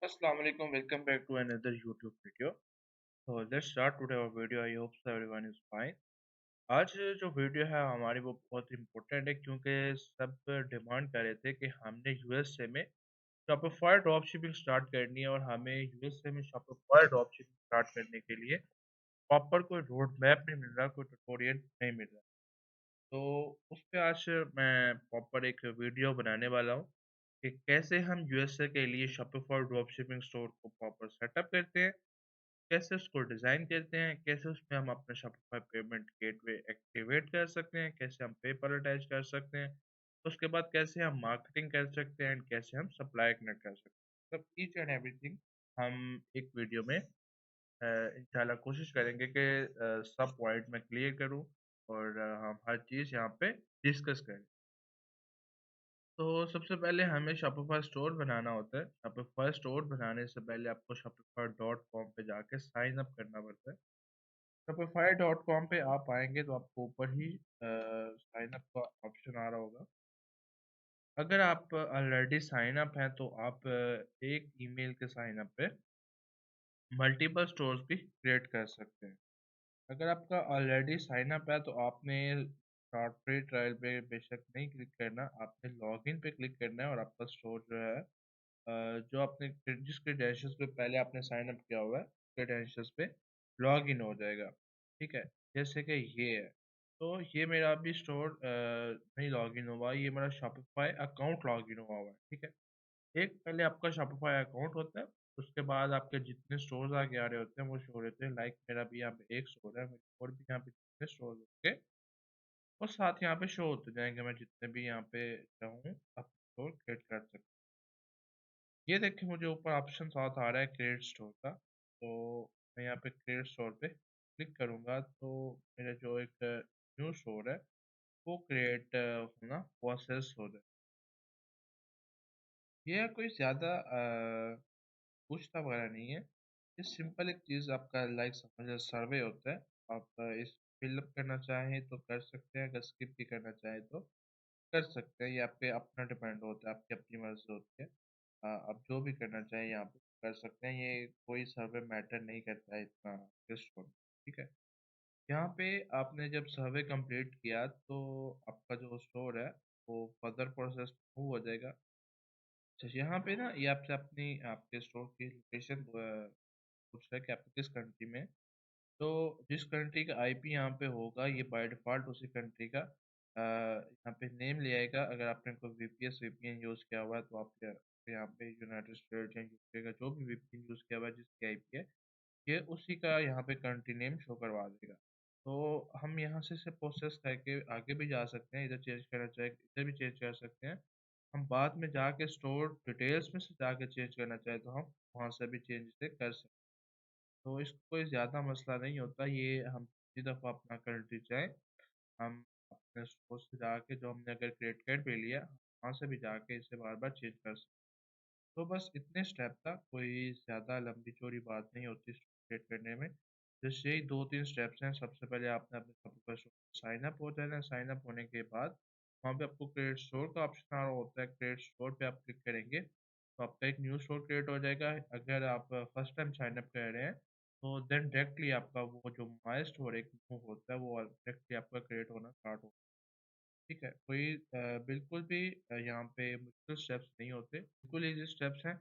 Assalamu alaikum. Welcome back to another YouTube video. So let's start today our video. I hope so everyone is fine. आज जो video है हमारी वो बहुत important है क्योंकि सब डिमांड कर रहे थे कि हमने यूएसए में शॉपिफाई ड्रॉप शिपिंग स्टार्ट करनी है और हमें यूएसए में शॉपिफाई ड्रॉप शिपिंग स्टार्ट करने के लिए प्रॉपर कोई रोड मैप नहीं मिल रहा, कोई ट्यूटोरियल नहीं मिल रहा। तो उस पे आज मैं प्रॉपर एक वीडियो बनाने वाला हूँ कि कैसे हम यूएसए के लिए शॉपिफाई ड्रॉप शिपिंग स्टोर को प्रॉपर सेटअप करते हैं, कैसे उसको डिज़ाइन करते हैं, कैसे उसमें हम अपना शॉपिफाई पेमेंट गेटवे एक्टिवेट कर सकते हैं, कैसे हम पेपर अटैच कर सकते हैं, उसके बाद कैसे हम मार्केटिंग कर सकते हैं एंड कैसे हम सप्लाई कनेक्ट कर सकते हैं। सब ईच एंड एवरीथिंग हम एक वीडियो में इंशाल्लाह कोशिश करेंगे कि सब पॉइंट मैं क्लियर करूँ और हम हर चीज़ यहाँ पे डिस्कस करें। तो सबसे पहले हमें शॉपिफाई स्टोर बनाना होता है। शॉपिफाई स्टोर बनाने से पहले आपको शॉपिफाई डॉट कॉम पे जाके साइन अप करना पड़ता है। शॉपिफाई डॉट कॉम पे आप आएंगे तो आपको ऊपर ही साइन अप का ऑप्शन आ रहा होगा। अगर आप ऑलरेडी साइन अप हैं तो आप एक ईमेल के साइन अप पे मल्टीपल स्टोर्स भी क्रिएट कर सकते हैं। अगर आपका ऑलरेडी साइन अप है तो आपने स्टार्ट फ्री ट्रायल पे बेशक नहीं क्लिक करना, आपने लॉगिन पे क्लिक करना है और आपका स्टोर जो है जो आपने जिस क्रेडेंशियल्स पे पहले आपने साइन अप किया हुआ है क्रेडेंशियल्स पे लॉग इन हो जाएगा। ठीक है, जैसे कि ये है। तो ये मेरा अभी स्टोर नहीं लॉग इन हुआ, ये मेरा शॉपिफाई अकाउंट लॉग इन हुआ हुआ है। ठीक है, एक पहले आपका शॉपिफाई अकाउंट होता है, उसके बाद आपके जितने स्टोर्स आगे आ रहे होते हैं वो शो होते हैं। लाइक मेरा भी यहाँ पे एक स्टोर है, मेरे और भी यहाँ पे जितने स्टोर होंगे और साथ यहाँ पे शो होते जाएंगे। मैं जितने भी यहाँ पे चाहूँ अपना स्टोर क्रिएट कर सकता हूँ। ये देखिए मुझे ऊपर ऑप्शन साथ आ रहा है क्रिएट स्टोर का। तो मैं यहाँ पे क्रिएट स्टोर पे क्लिक करूँगा तो मेरा जो एक न्यू स्टोर है वो क्रिएट होना प्रोसेस हो जाए। ये कोई ज़्यादा पूछता वगैरह नहीं है। ये सिंपल एक चीज़ आपका लाइक समझ सर्वे होता है। आप इस फिलअप करना चाहें तो कर सकते हैं, अगर स्किप भी करना चाहें तो कर सकते हैं। ये आप पे अपना डिपेंड होता है, आपकी अपनी मर्ज़ी होती है। आप जो भी करना चाहें यहाँ पे कर सकते हैं, ये कोई सर्वे मैटर नहीं करता है इतना इस पर। ठीक है, यहाँ पे आपने जब सर्वे कंप्लीट किया तो आपका जो स्टोर है वो फर्दर प्रोसेस मूव हो जाएगा। अच्छा, यहाँ पे ना ये आपसे अपनी आपके स्टोर की लोकेशन पूछ रहा है कि आप किस कंट्री में हैं। तो जिस कंट्री का आईपी यहाँ पे होगा ये बाय डिफ़ॉल्ट उसी कंट्री का यहाँ पे नेम ले आएगा। अगर आपने कोई वीपीएस वीपीएन यूज़ किया हुआ है तो आप यहाँ पे यूनाइटेड स्टेट्स या यूके का जो भी वीपीएन यूज़ किया हुआ है जिसकी आईपी है ये उसी का यहाँ पे कंट्री नेम शो करवा देगा। तो हम यहाँ से इसे प्रोसेस करके आगे भी जा सकते हैं, इधर चेंज करना चाहे इधर भी चेंज कर सकते हैं। हम बाद में जाके स्टोर डिटेल्स में से जाके चेंज करना चाहे तो हम वहाँ से भी चेंज इसे कर सकते हैं। तो इसको कोई ज़्यादा मसला नहीं होता, ये हम जितनी दफ़ा अपना कंट्री चाहें हम अपने स्टोर से जाके जो हमने अगर क्रेडिट कार्ड भी लिया वहाँ से भी जाके इसे बार बार चेंज कर सकते। तो बस इतने स्टेप था, कोई ज़्यादा लंबी चौड़ी बात नहीं होती क्रिएट करने में। जस्ट यही 2-3 स्टेप्स हैं। सबसे पहले आपने अपने शॉपिफाई स्टोर साइन अप हो जाना है। साइन अप होने के बाद वहाँ पे आपको क्रिएट स्टोर का ऑप्शन आ रहा होता है। क्रिएट स्टोर पे आप क्लिक करेंगे तो आपका एक न्यू स्टोर क्रिएट हो जाएगा। अगर आप फर्स्ट टाइम साइन अप कर रहे हैं तो देन डायरेक्टली आपका वो जो माई स्टोर एक मूव होता है वो डायरेक्टली आपका क्रिएट होना स्टार्ट हो। ठीक है, कोई बिल्कुल भी यहाँ पे मुश्किल स्टेप्स नहीं होते, बिल्कुल इजी स्टेप्स हैं।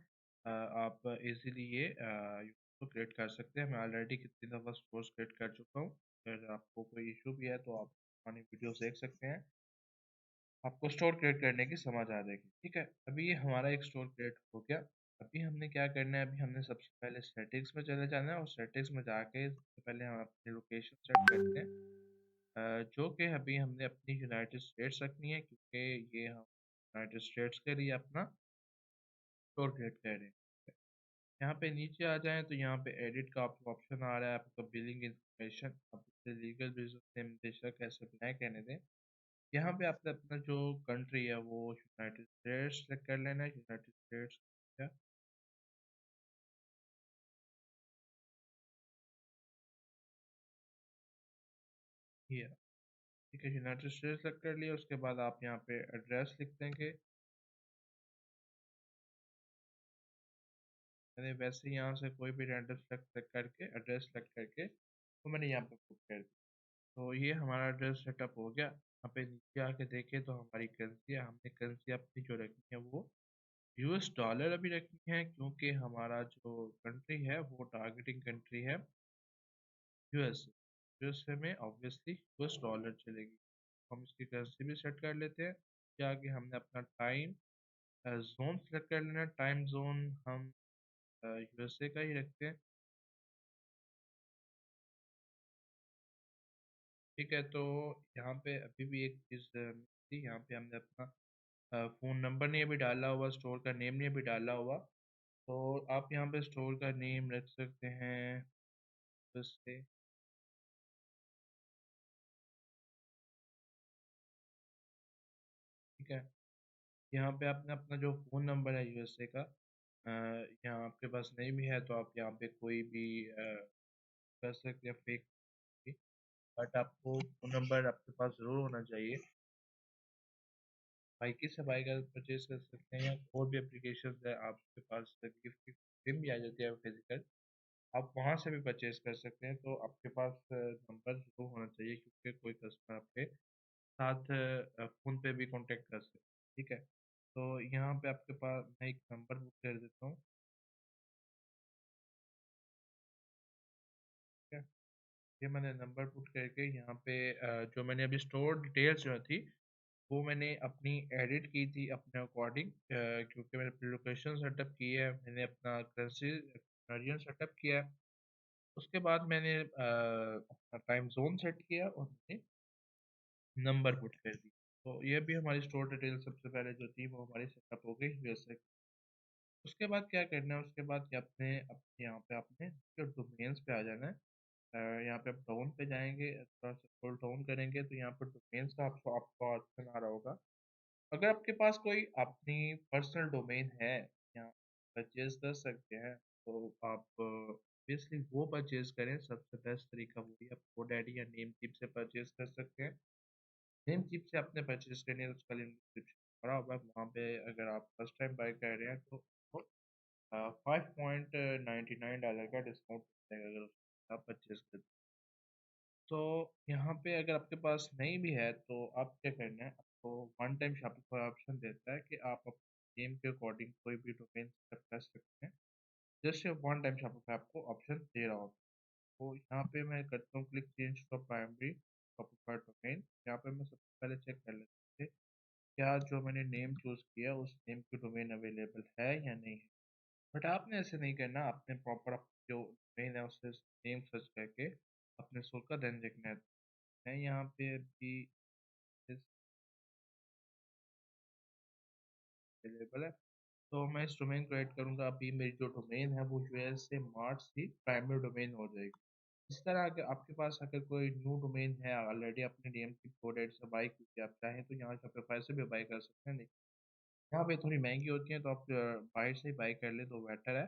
आप इजीली ये इसको क्रिएट कर सकते हैं। मैं ऑलरेडी कितनी दफ़ा स्टोर्स क्रिएट कर चुका हूँ। अगर आपको कोई इशू भी है तो आप पुरानी वीडियोस देख सकते हैं, आपको स्टोर क्रिएट करने की समझ आ जाएगी। ठीक है, अभी ये हमारा एक स्टोर क्रिएट हो गया। अभी हमने क्या करना है, अभी हमने सबसे पहले सेटिंग्स में चले जाना है और सेटिंग्स में जाके सबसे पहले हम अपनी लोकेशन सेट करते हैं। जो कि अभी हमने अपनी यूनाइटेड स्टेट्स रखनी है क्योंकि ये हम यूनाइटेड स्टेट्स के लिए अपना स्टोर क्रिएट कर रहे हैं। यहाँ पे नीचे आ जाएं तो यहाँ पे एडिट का आपको ऑप्शन आ रहा है। आपका बिलिंग इंफॉर्मेशन आप इसे लीगल बिजनेस नेम बेशक ऐसे बनाए कहने दें। यहाँ पे आपने अपना जो कंट्री है वो यूनाइटेड स्टेट्स सेलेक्ट कर लेना है। यूनाइटेड स्टेट्स ये ठीक है, यूनाइटेड स्टेट्स सेलेक्ट कर लिया। उसके बाद आप यहाँ पे एड्रेस लिख देंगे। मैंने वैसे ही यहाँ से कोई भी रैंडम सेलेक्ट करके एड्रेस सेलेक्ट करके तो मैंने यहाँ पे पुट कर दिया। तो ये हमारा एड्रेस सेटअप हो गया। यहाँ पे नीचे आके देखें तो हमारी करेंसी है, हमने करेंसी अपनी जो रखनी है वो यूएस डॉलर अभी रखनी है, क्योंकि हमारा जो कंट्री है वो टारगेटिंग कंट्री है यूएसए। यूएसए में ऑब्वियसली यूएस डॉलर चलेगी। हम इसकी करेंसी भी सेट कर लेते हैं। क्या आगे हमने अपना टाइम जोन सेलेक्ट कर लेना है। टाइम जोन हम यूएसए का ही रखते हैं। ठीक है, तो यहाँ पे अभी भी एक चीज़ थी, यहाँ पे हमने अपना फ़ोन नंबर नहीं अभी डाला हुआ, स्टोर का नेम नहीं अभी डाला हुआ। तो आप यहाँ पे स्टोर का नेम रख सकते हैं से। ठीक है, यहाँ पे आपने अपना जो फ़ोन नंबर है यूएसए का, यहाँ आपके पास नहीं भी है तो आप यहाँ पे कोई भी कर सकते हैं फेक भी। बट आपको फ़ोन नंबर आपके पास ज़रूर होना चाहिए। बाइकी से बाइक परचेज कर सकते हैं, या और भी एप्लीकेशन है आपके पास, गिफ्ट की पिन भी आ जाती है फिजिकल, आप वहाँ से भी परचेज कर सकते हैं। तो आपके पास नंबर ज़रूर होना चाहिए, क्योंकि कोई कस्टमर आपके साथ फ़ोन पे भी कांटेक्ट कर सकते हैं। ठीक है, तो यहाँ पे आपके पास मैं एक नंबर बुक कर देता हूँ। ठीक है, ये मैंने नंबर पुट करके यहाँ पे जो मैंने अभी स्टोर डिटेल्स जो थी वो मैंने अपनी एडिट की थी अपने अकॉर्डिंग, क्योंकि मैंने अपनी लोकेशन सेटअप की है, मैंने अपना करेंसी रीजन सेटअप किया है। उसके बाद मैंने अपना टाइम जोन सेट किया और मैंने नंबर पुट कर दी। तो ये भी हमारी स्टोर डिटेल सबसे पहले जो थी वो हमारी सेटअप हो गई वैसे। उसके बाद क्या करना है, उसके बाद क्या अपने अपने यहाँ पे आपने जो डोमेन्स पे आ जाना है। यहाँ पे आप डाउन पे जाएंगे, थोड़ा सा स्क्रॉल डाउन करेंगे तो यहाँ पर डोमेन्स का आपको आपको ऑप्शन आ रहा होगा। अगर आपके पास कोई अपनी पर्सनल डोमेन है, यहाँ परचेज कर सकते हैं, तो आप ऑब्वियसली वो परचेज करें। सबसे बेस्ट तरीका वही है, आप GoDaddy या नेमचीप से परचेज कर सकते हैं। नेमचीप से आपने परचेज करनी है तो उसका लिंक डिस्क्रिप्शन पड़ा होगा, वहाँ पे अगर आप फर्स्ट टाइम बाय कर रहे हैं तो 5.99 डॉलर का डिस्काउंट मिलेगा अगर आप परचेज करते हैं। तो यहाँ पे अगर आपके पास नहीं भी है तो आप क्या करना है, आपको वन टाइम शॉपिफाई ऑप्शन देता है कि आप अपने गेम के अकॉर्डिंग कोई भी डोमेन सेट कर सकते हैं। जैसे वन टाइम शॉपिफाई आपको ऑप्शन दे रहा होगा, तो यहाँ पे मैं करता हूँ click change to primary Shopify domain. यहाँ पे मैं सबसे पहले चेक कर लेते हैं क्या जो मैंने नेम चूज किया उस नेम की डोमेन अवेलेबल है या नहीं है। बट आपने ऐसे नहीं करना, आपने प्रॉपर जो डोमेन है उससे नेम सर्च करके अपने सोच का देन देखना है। मैं यहाँ पे अभी अवेलेबल है, तो मैं इस डोमेन को ऐड करूँगा। अभी मेरी जो डोमेन है वो यूएस से मार्च की प्राइमरी डोमेन हो जाएगी। इस तरह अगर आपके पास अगर कोई न्यू डोमेन है ऑलरेडी अपने डीएम की प्रोडक्ट से बाई की, आप चाहें तो यहाँ शॉपिफाई से भी बाई कर सकते हैं। नहीं, यहाँ पे थोड़ी महंगी होती है तो आप बाहर से ही बाई कर ले तो बेटर है।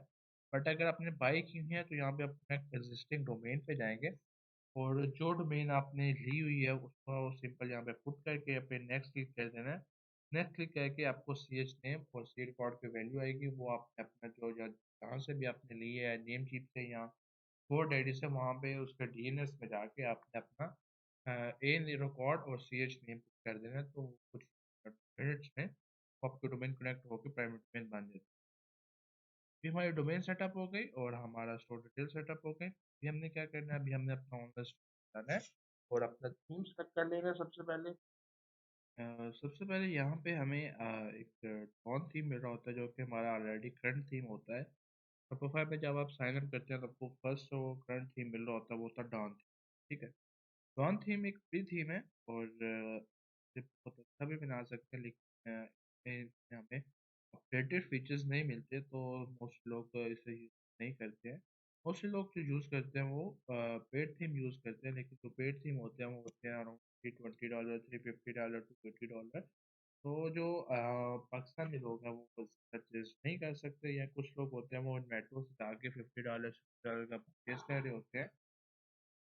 बट अगर आपने बाई की है तो यहाँ पे अपने एग्जिस्टिंग डोमेन पे जाएंगे, और जो डोमेन आपने ली हुई है उसको सिंपल यहाँ पे पुट करके पे नेक्स्ट क्लिक कर देना है। नेक्स्ट क्लिक करके आपको सी एच नेम और सी रिकॉर्ड की वैल्यू आएगी, वो आपने अपना जो जहाँ से भी आपने ली है नेम चीप से या कोड आईडी से, वहाँ पे उसके डीएनएस में जाके आपने अपना ए रिकॉर्ड और सी एच नेम पुट कर देना है। तो कुछ मिनट्स में वो आपके डोमेन कनेक्ट होकर प्राइवेट डोमेन बन जाती है। अभी हमारी डोमेन सेटअप हो गई और हमारा स्टोर डिटेल सेटअप हो गई। अभी हमने क्या करना है, अभी हमने अपना ऑनलाइन स्टोर बनाना है और अपना थीम सेट कर लेना है। सबसे पहले सबसे पहले यहाँ पे हमें एक डॉन थीम मिल रहा होता है जो कि हमारा ऑलरेडी करंट थीम होता है। शॉपिफाई पे जब आप साइन अप करते हैं तो आपको फर्स्ट जो करंट थीम मिल रहा होता है वो होता है डॉन थीम। ठीक है, डॉन थीम एक फ्री थीम है और इसे बहुत अच्छा भी बना सकते हैं, लेकिन इसमें हमें अपडेटेड फीचर्स नहीं मिलते, तो मोस्ट लोग इसे यूज नहीं करते हैं। मोस्टली लोग जो यूज़ करते हैं वो पेड थीम यूज़ करते हैं, लेकिन जो पेड थीम होते हैं वो होते हैं अराउंड $320, $350 टू $50। तो जो पाकिस्तानी लोग हैं वो परचेज नहीं कर सकते, या कुछ लोग होते हैं वो मेट्रो से जाके $50 का परचेज कर रहे होते हैं।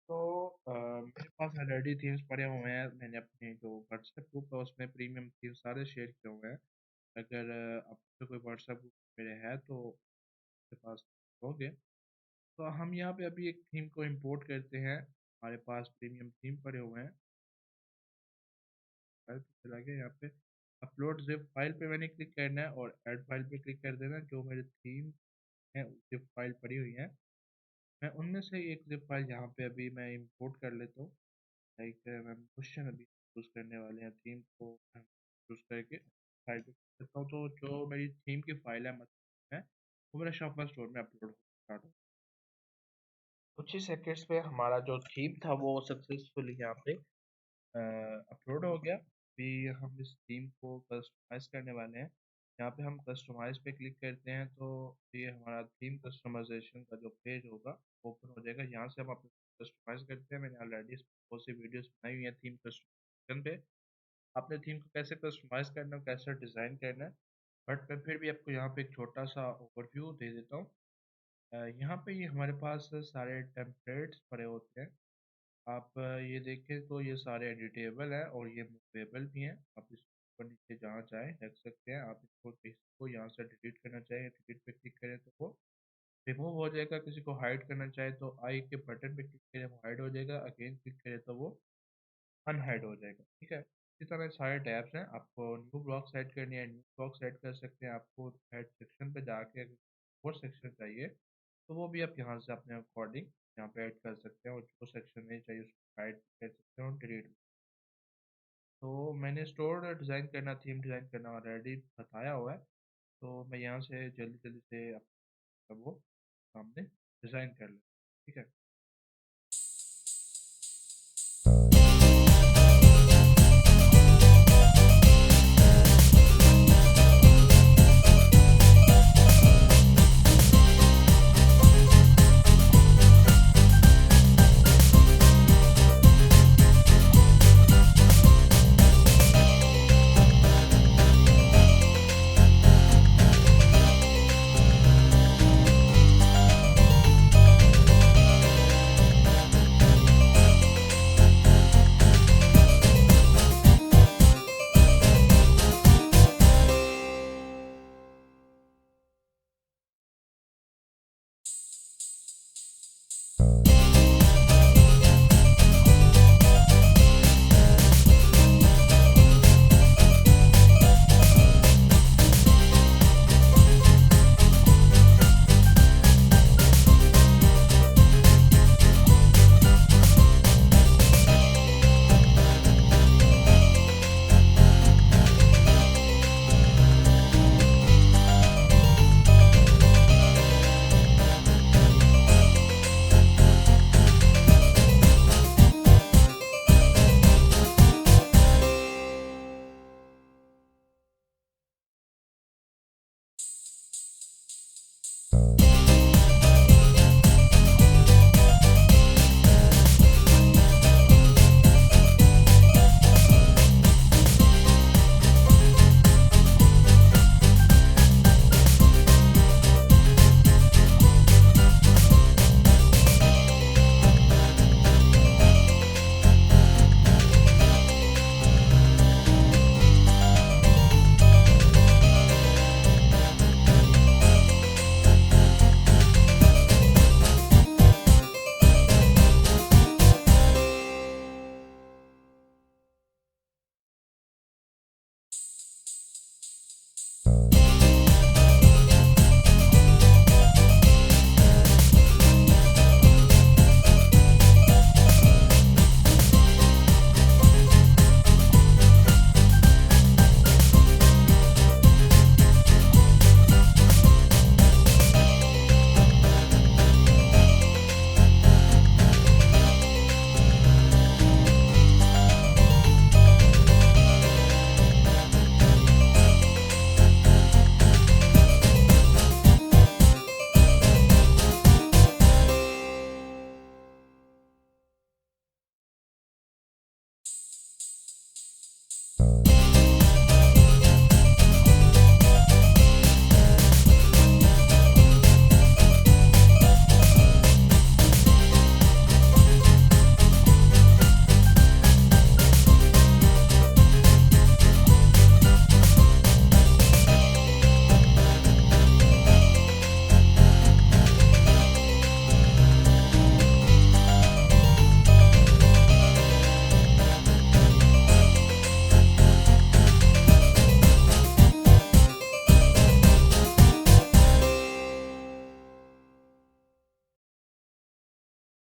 तो मेरे पास ऑलरेडी थीम्स पड़े हुए हैं, मैंने अपने जो व्हाट्सएप ग्रुप है उसमें प्रीमियम थीम सारे शेयर किए हुए हैं। अगर आपके कोई व्हाट्सएप ग्रुप मेरे है तो आपके पास हो गए। तो हम यहाँ पे अभी एक थीम को इंपोर्ट करते हैं। हमारे पास प्रीमियम थीम पड़े हुए हैं। फाइल पे चला गया, यहाँ पे अपलोड जिप फाइल पे मैंने क्लिक करना है और ऐड फाइल पे क्लिक कर देना। जो मेरे थीम है जिप फाइल पड़ी हुई है, मैं उनमें से एक जिप फाइल यहाँ पे अभी मैं इंपोर्ट कर लेता हूँ। लाइक मैं क्वेश्चन अभी चूज करने वाले हैं, थीम को चूज करके फाइल पे click करता हूँ। तो जो मेरी थीम की फाइल है मतलब है, वो मेरा शॉपा स्टोर में अपलोड हो स्टार्ट हो। कुछ ही सेकेंड्स में हमारा जो थीम था वो सक्सेसफुली यहाँ पे अपलोड हो गया। अभी हम इस थीम को कस्टमाइज करने वाले हैं। यहाँ पे हम कस्टमाइज पे क्लिक करते हैं तो ये हमारा थीम कस्टमाइजेशन का जो पेज होगा ओपन हो जाएगा। यहाँ से हम अपने कस्टमाइज करते हैं। मैंने ऑलरेडी बहुत सी वीडियोस बनाई हुई हैं थीम कस्टमाइजेशन पे, अपने थीम को कैसे कस्टमाइज करना है, कैसे डिज़ाइन करना है। बट मैं फिर भी आपको यहाँ पे एक छोटा सा ओवरव्यू दे देता हूँ। यहाँ पे ये हमारे पास सारे टेम्पलेट्स पड़े होते हैं। आप ये देखें तो ये सारे एडिटेबल हैं और ये मूवेबल भी हैं। आप इसको ऊपर नीचे जहाँ चाहें रख सकते हैं। आप इसको किसी को यहाँ से डिलीट करना चाहें, डिलीट पे क्लिक करें तो वो रिमूव हो जाएगा। किसी को हाइड करना चाहे तो आई के बटन पे क्लिक करें, वो हाइड हो जाएगा। अगेन क्लिक करें तो वो अनहाइड हो जाएगा। ठीक है, इसी तरह सारे टैब्स हैं। आपको न्यू ब्लॉक्स ऐड करनी है, न्यू ब्लॉक्स ऐड कर सकते हैं। आपको ऐड सेक्शन पे जाके अगर और सेक्शन चाहिए तो वो भी आप यहाँ से अपने अकॉर्डिंग यहाँ पे ऐड कर सकते हैं, और जो सेक्शन नहीं चाहिए उसको ऐड कर सकते हैं और डिलीट। तो मैंने स्टोर डिज़ाइन करना, थीम डिज़ाइन करना ऑलरेडी बताया हुआ है। तो मैं यहाँ से जल्दी जल्दी से अपना वो सामने डिज़ाइन कर लें। ठीक है।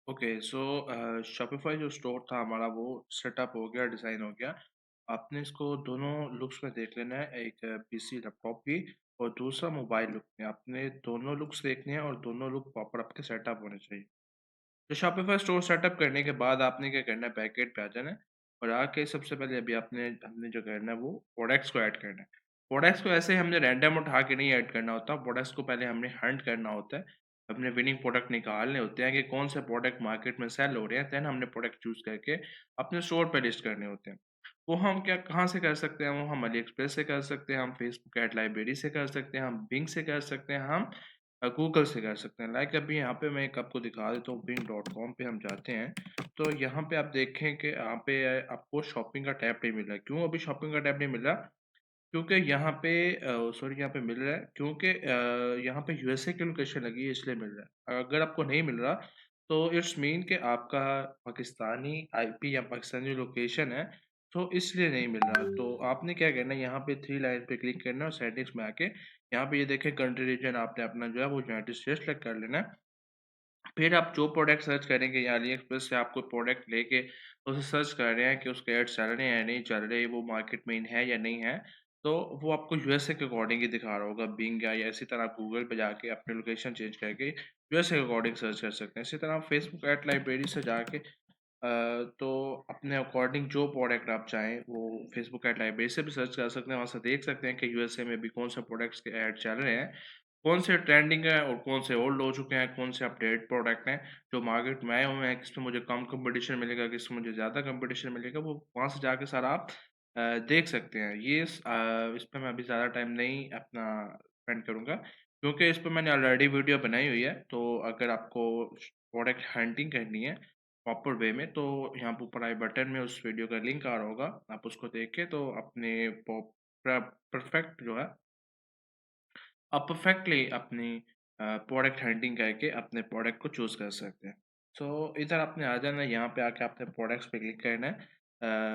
ओके, सो शॉपिफाई जो स्टोर था हमारा वो सेटअप हो गया, डिज़ाइन हो गया। आपने इसको दोनों लुक्स में देख लेना है, एक पीसी लैपटॉप की और दूसरा मोबाइल लुक में। आपने दोनों लुक्स देखने हैं और दोनों लुक प्रॉपर आपके सेटअप होने चाहिए। तो शॉपिफाई स्टोर सेटअप करने के बाद आपने क्या करना है, बैकएंड पे आ जाना है और आके सबसे पहले अभी हमने जो करना है वो प्रोडक्ट्स को ऐड करना है। प्रोडक्ट्स को ऐसे हमने रैंडम उठा के नहीं ऐड करना होता, प्रोडक्ट्स को पहले हमने हंट करना होता है। अपने विनिंग प्रोडक्ट निकालने होते हैं कि कौन से प्रोडक्ट मार्केट में सेल हो रहे हैं, देन हमने प्रोडक्ट चूज़ करके अपने स्टोर पे लिस्ट करने होते हैं। वो हम क्या कहाँ से कर सकते हैं, वो हम अली एक्सप्रेस से कर सकते हैं, हम फेसबुक एड लाइब्रेरी से कर सकते हैं, हम बिंग से कर सकते हैं, हम गूगल से कर सकते हैं। लाइक अभी यहाँ पे मैं एक आपको दिखा देता हूँ, bing.com पे हम जाते हैं, तो यहाँ पे आप देखें कि यहाँ पे आपको शॉपिंग का टैब नहीं मिल रहा है। क्यों अभी शॉपिंग का टैब नहीं मिल रहा? क्योंकि यहाँ पे सॉरी, यहाँ पे मिल रहा है क्योंकि यहाँ पे यूएसए की लोकेशन लगी है, इसलिए मिल रहा है। अगर आपको नहीं मिल रहा तो इट्स मीन कि आपका पाकिस्तानी आईपी या पाकिस्तानी लोकेशन है, तो इसलिए नहीं मिल रहा। तो आपने क्या करना है, यहाँ पे थ्री लाइन पे क्लिक करना है और सेटिंग्स में आके यहाँ पे ये देखें कंट्री रीजन, आपने अपना जो है वो यूनाइटेड स्टेट्स सेलेक्ट कर लेना है। फिर आप जो प्रोडक्ट सर्च करेंगे या अली एक्सप्रेस से आप कोई प्रोडक्ट लेके उसे सर्च कर रहे हैं कि उसके एड चल रहे हैं या नहीं चल रहे, वो मार्केट में इन है या नहीं है, तो वो आपको यूएसए के अकॉर्डिंग ही दिखा रहा होगा। बिंग या इसी तरह आप गूगल पे जाके अपनी लोकेशन चेंज करके यूएसए के अकॉर्डिंग सर्च कर सकते हैं। इसी तरह आप फेसबुक एड लाइब्रेरी से जाके तो अपने अकॉर्डिंग जो प्रोडक्ट आप चाहें वो फेसबुक एड लाइब्रेरी से भी सर्च कर सकते हैं। वहाँ से देख सकते हैं कि यूएसए में भी कौन से प्रोडक्ट्स के ऐड चल रहे हैं, कौन से ट्रेंडिंग है और कौन से ओल्ड हो चुके हैं, कौन से अपडेट प्रोडक्ट हैं जो मार्केट में आए हुए हैं, किसमें मुझे कम कंपटीशन मिलेगा, किसमें मुझे ज़्यादा कंपटीशन मिलेगा, वो वहाँ से जाके सारा आप देख सकते हैं। इस पे मैं अभी ज़्यादा टाइम नहीं अपना स्पेंड करूँगा क्योंकि इस पे मैंने ऑलरेडी वीडियो बनाई हुई है। तो अगर आपको प्रोडक्ट हंटिंग करनी है प्रॉपर वे में, तो यहाँ पे ऊपर आई बटन में उस वीडियो का लिंक आ रहा होगा, आप उसको देख के तो अपने परफेक्ट जो है आप परफेक्टली अपनी प्रोडक्ट हंटिंग करके अपने प्रोडक्ट को चूज़ कर सकते हैं। सो इधर आपने आ जाना है, यहाँ पे आके आपने प्रोडक्ट्स पे क्लिक करना है।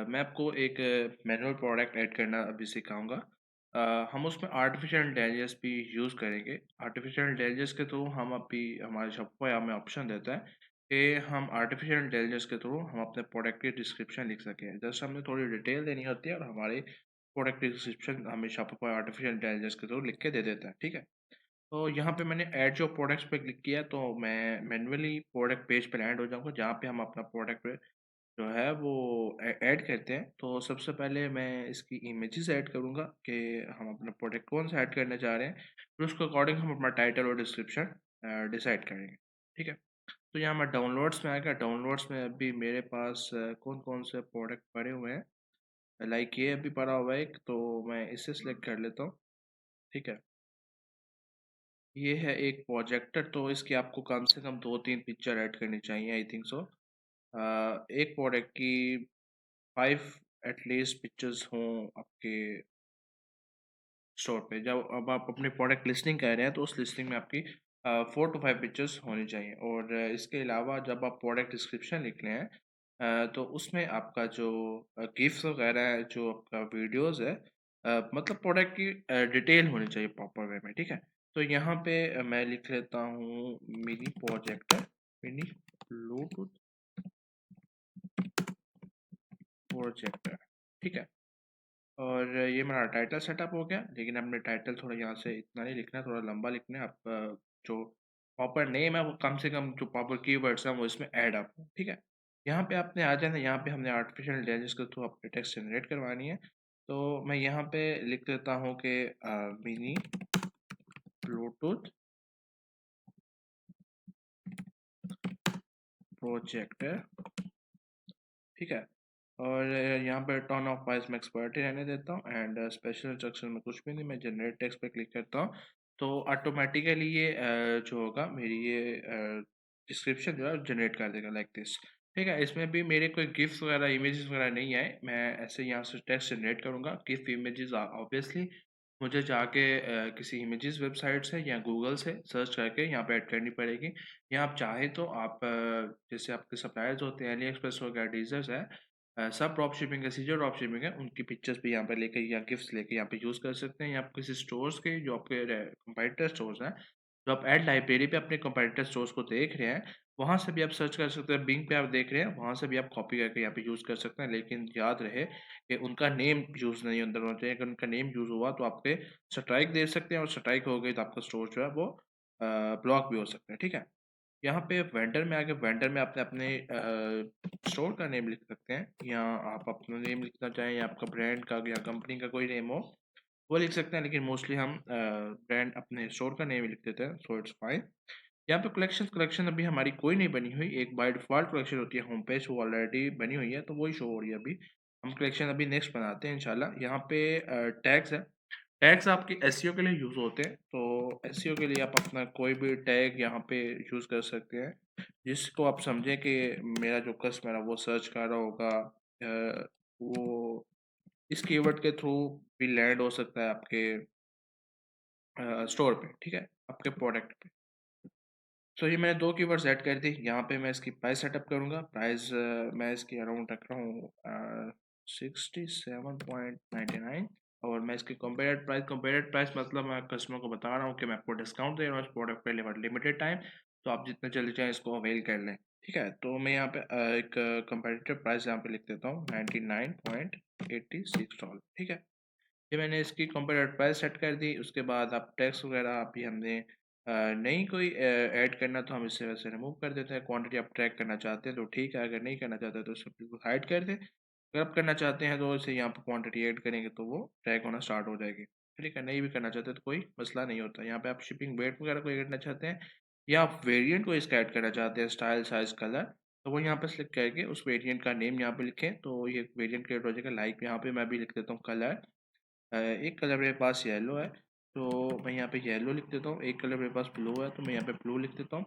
मैं आपको एक मैनुअल प्रोडक्ट ऐड करना अभी सिखाऊंगा। हम उसमें आर्टिफिशियल इंटेलिजेंस भी यूज़ करेंगे। आर्टिफिशियल इंटेलिजेंस के थ्रू हम अभी हमारे शॉपिफाई हमें ऑप्शन देता है कि हम आर्टिफिशियल इंटेलिजेंस के थ्रू हम अपने प्रोडक्ट की डिस्क्रिप्शन लिख सकें। जैसे हमें थोड़ी डिटेल देनी होती है और हमारे प्रोडक्ट डिस्क्रिप्शन हमें शॉपिफाई आर्टिफिशियल इंटेलिजेंस के थ्रू लिख के दे देता है, ठीक है। तो यहाँ पे मैंने ऐड जो प्रोडक्ट्स पे क्लिक किया तो मैं मैन्युअली प्रोडक्ट पेज पे लैंड हो जाऊँगा जहाँ पे हम अपना प्रोडक्ट जो है वो ऐड करते हैं। तो सबसे पहले मैं इसकी इमेजेस ऐड करूँगा कि हम अपना प्रोडक्ट कौन सा ऐड करना चाह रहे हैं, फिर उसके अकॉर्डिंग हम अपना टाइटल और डिस्क्रिप्शन डिसाइड करेंगे, ठीक है। तो यहाँ मैं डाउनलोड्स में आ गया। डाउनलोड्स में अभी मेरे पास कौन कौन से प्रोडक्ट पड़े हुए हैं, लाइक ये अभी पड़ा हुआ है एक, तो मैं इसे सिलेक्ट कर लेता हूँ, ठीक है। ये है एक प्रोजेक्टर, तो इसकी आपको कम से कम 2-3 पिक्चर ऐड करनी चाहिए, आई थिंक सो। एक प्रोडक्ट की 5 एटलीस्ट पिक्चर्स हों आपके स्टोर पे। जब अब आप अपने प्रोडक्ट लिस्टिंग कर रहे हैं तो उस लिस्टिंग में आपकी 4 टू 5 पिक्चर्स होनी चाहिए। और इसके अलावा जब आप प्रोडक्ट डिस्क्रिप्शन लिख रहे हैं तो उसमें आपका जो गिफ्स वगैरह है, जो आपका वीडियोस है, मतलब प्रोडक्ट की डिटेल होनी चाहिए प्रॉपर वे में, ठीक है। तो यहाँ पे मैं लिख लेता हूँ mini projector, mini Bluetooth projector, ठीक है। और ये मेरा टाइटल सेटअप हो गया, लेकिन आपने टाइटल थोड़ा यहाँ से इतना नहीं लिखना है, थोड़ा लंबा लिखना है। आप जो प्रॉपर नेम है वो कम से कम जो प्रॉपर कीवर्ड्स हैं वो इसमें ऐड आप हो, ठीक है। यहाँ पे आपने आ जाना, यहाँ पे हमने आर्टिफिशियल इंटेलिजेंस के थ्रू अपने टेक्स्ट जनरेट करवानी है। तो मैं यहाँ पे लिख देता हूँ कि मिनी ब्लूटूथ प्रोजेक्टर, ठीक है। और यहाँ पे टोन ऑफ वॉइस में एक्सपर्ट ही रहने देता हूँ एंड स्पेशल इंस्ट्रक्शन में कुछ भी नहीं, मैं जनरेट टेक्स्ट पे क्लिक करता हूँ तो ऑटोमेटिकली ये जो होगा मेरी ये डिस्क्रिप्शन जो है जनरेट कर देगा लाइक दिस, ठीक है। इसमें भी मेरे कोई गिफ्स वगैरह इमेजेस वगैरह नहीं आए, मैं ऐसे यहाँ से टेक्स्ट जनरेट करूँगा। गिफ इमेजेस ऑब्वियसली मुझे जाके किसी इमेजेस वेबसाइट से या गूगल से सर्च करके यहाँ पे ऐड करनी पड़ेगी। या आप चाहें तो आप जैसे आपके सप्लायर्स होते हैं, अली एक्सप्रेस हो गया, डीजर्स है, सब ड्रॉप शिपिंग है, सीजर ड्रॉप शिपिंग है, उनकी पिक्चर्स भी यहाँ पे लेके या गिफ्ट्स लेके यहाँ पे यूज़ कर सकते हैं। या आप किसी स्टोर्स के जो आपके कंपेटिटर स्टोर्स हैं, जो आप एड लाइब्रेरी पे अपने कंपेटिटर स्टोर्स को देख रहे हैं, वहाँ से भी आप सर्च कर सकते हैं, बिंग पे आप देख रहे हैं, वहाँ से भी आप कॉपी करके यहाँ पे यूज़ कर सकते हैं। लेकिन याद रहे कि उनका नेम यूज़ नहीं अंदर होना चाहिए। अगर उनका नेम यूज़ हुआ तो आपके स्ट्राइक दे सकते हैं, और स्ट्राइक हो गई तो आपका स्टोर जो है वो ब्लॉक भी हो सकता है, ठीक है? यहाँ पे वेंडर में आके वेंडर में आपने अपने स्टोर का नेम लिख सकते हैं, या आप अपना नेम लिखना चाहें या आपका ब्रांड का या कंपनी का कोई नेम हो वो लिख सकते हैं, लेकिन मोस्टली हम ब्रांड अपने स्टोर का नेम ही लिख देते हैं, सो इट्स फाइन। यहाँ पे कलेक्शन कलेक्शन अभी हमारी कोई नहीं बनी हुई, एक बाय डिफ़ॉल्ट कलेक्शन होती है होम पेज, वो ऑलरेडी बनी हुई है तो वही शो हो रही है अभी। हम कलेक्शन अभी नेक्स्ट बनाते हैं इंशाल्लाह। यहाँ पे टैग्स है, टैग्स आपके एसईओ के लिए यूज़ होते हैं, तो एसईओ के लिए आप अपना कोई भी टैग यहाँ पे यूज़ कर सकते हैं, जिसको आप समझें कि मेरा जो कस्टमर है वो सर्च कर रहा होगा, वो इस कीवर्ड के थ्रू भी लैंड हो सकता है आपके स्टोर पे, ठीक है? आपके प्रोडक्ट पे। सो ये मैंने 2 कीवर्ड्स ऐड कर दी। यहाँ पे मैं इसकी प्राइस सेटअप करूँगा। प्राइस मैं इसकी अराउंड रख रहा हूँ 67.99, और मैं इसकी कंपेरेटिव प्राइस मतलब मैं कस्टमर को बता रहा हूँ कि मैं आपको डिस्काउंट दे रहा हूँ इस प्रोडक्ट पे लिमिटेड टाइम, तो आप जितने जल्दी चाहें इसको अवेल कर लें, ठीक है? तो मैं यहाँ पे एक कंपेरेटिव प्राइस यहाँ पे लिख देता हूँ $99.86, ठीक है? ये मैंने इसकी कंपेरेटिव प्राइस सेट कर दी। उसके बाद आप टैक्स वगैरह अभी हमने नहीं कोई ऐड करना तो हम इससे वैसे रिमूव कर देते हैं। क्वांटिटी आप ट्रैक करना चाहते हैं तो ठीक है, अगर नहीं करना चाहते हैं तो इसे बिल्कुल हाइड कर दें। अगर आप करना चाहते हैं तो इसे यहाँ पर क्वांटिटी ऐड करेंगे तो वो ट्रैक होना स्टार्ट हो जाएगी। ठीक है, नहीं भी करना चाहते तो कोई मसला नहीं होता। यहाँ पे आप शिपिंग वेट वगैरह को ऐड करना चाहते हैं, या आप वेरिएंट को इसका ऐड करना चाहते हैं, स्टाइल, साइज़, कलर, तो वो यहाँ पे सेलेक्ट करके उस वेरिएंट का नेम यहाँ पे लिखें तो ये वेरिएंट क्रिएट हो जाएगा। लाइक यहाँ पे मैं भी लिख देता हूँ कलर। एक कलर मेरे पास येलो है तो मैं यहाँ पे येलो लिख देता हूँ। एक कलर मेरे पास ब्लू है तो मैं यहाँ पे ब्लू लिख देता हूँ।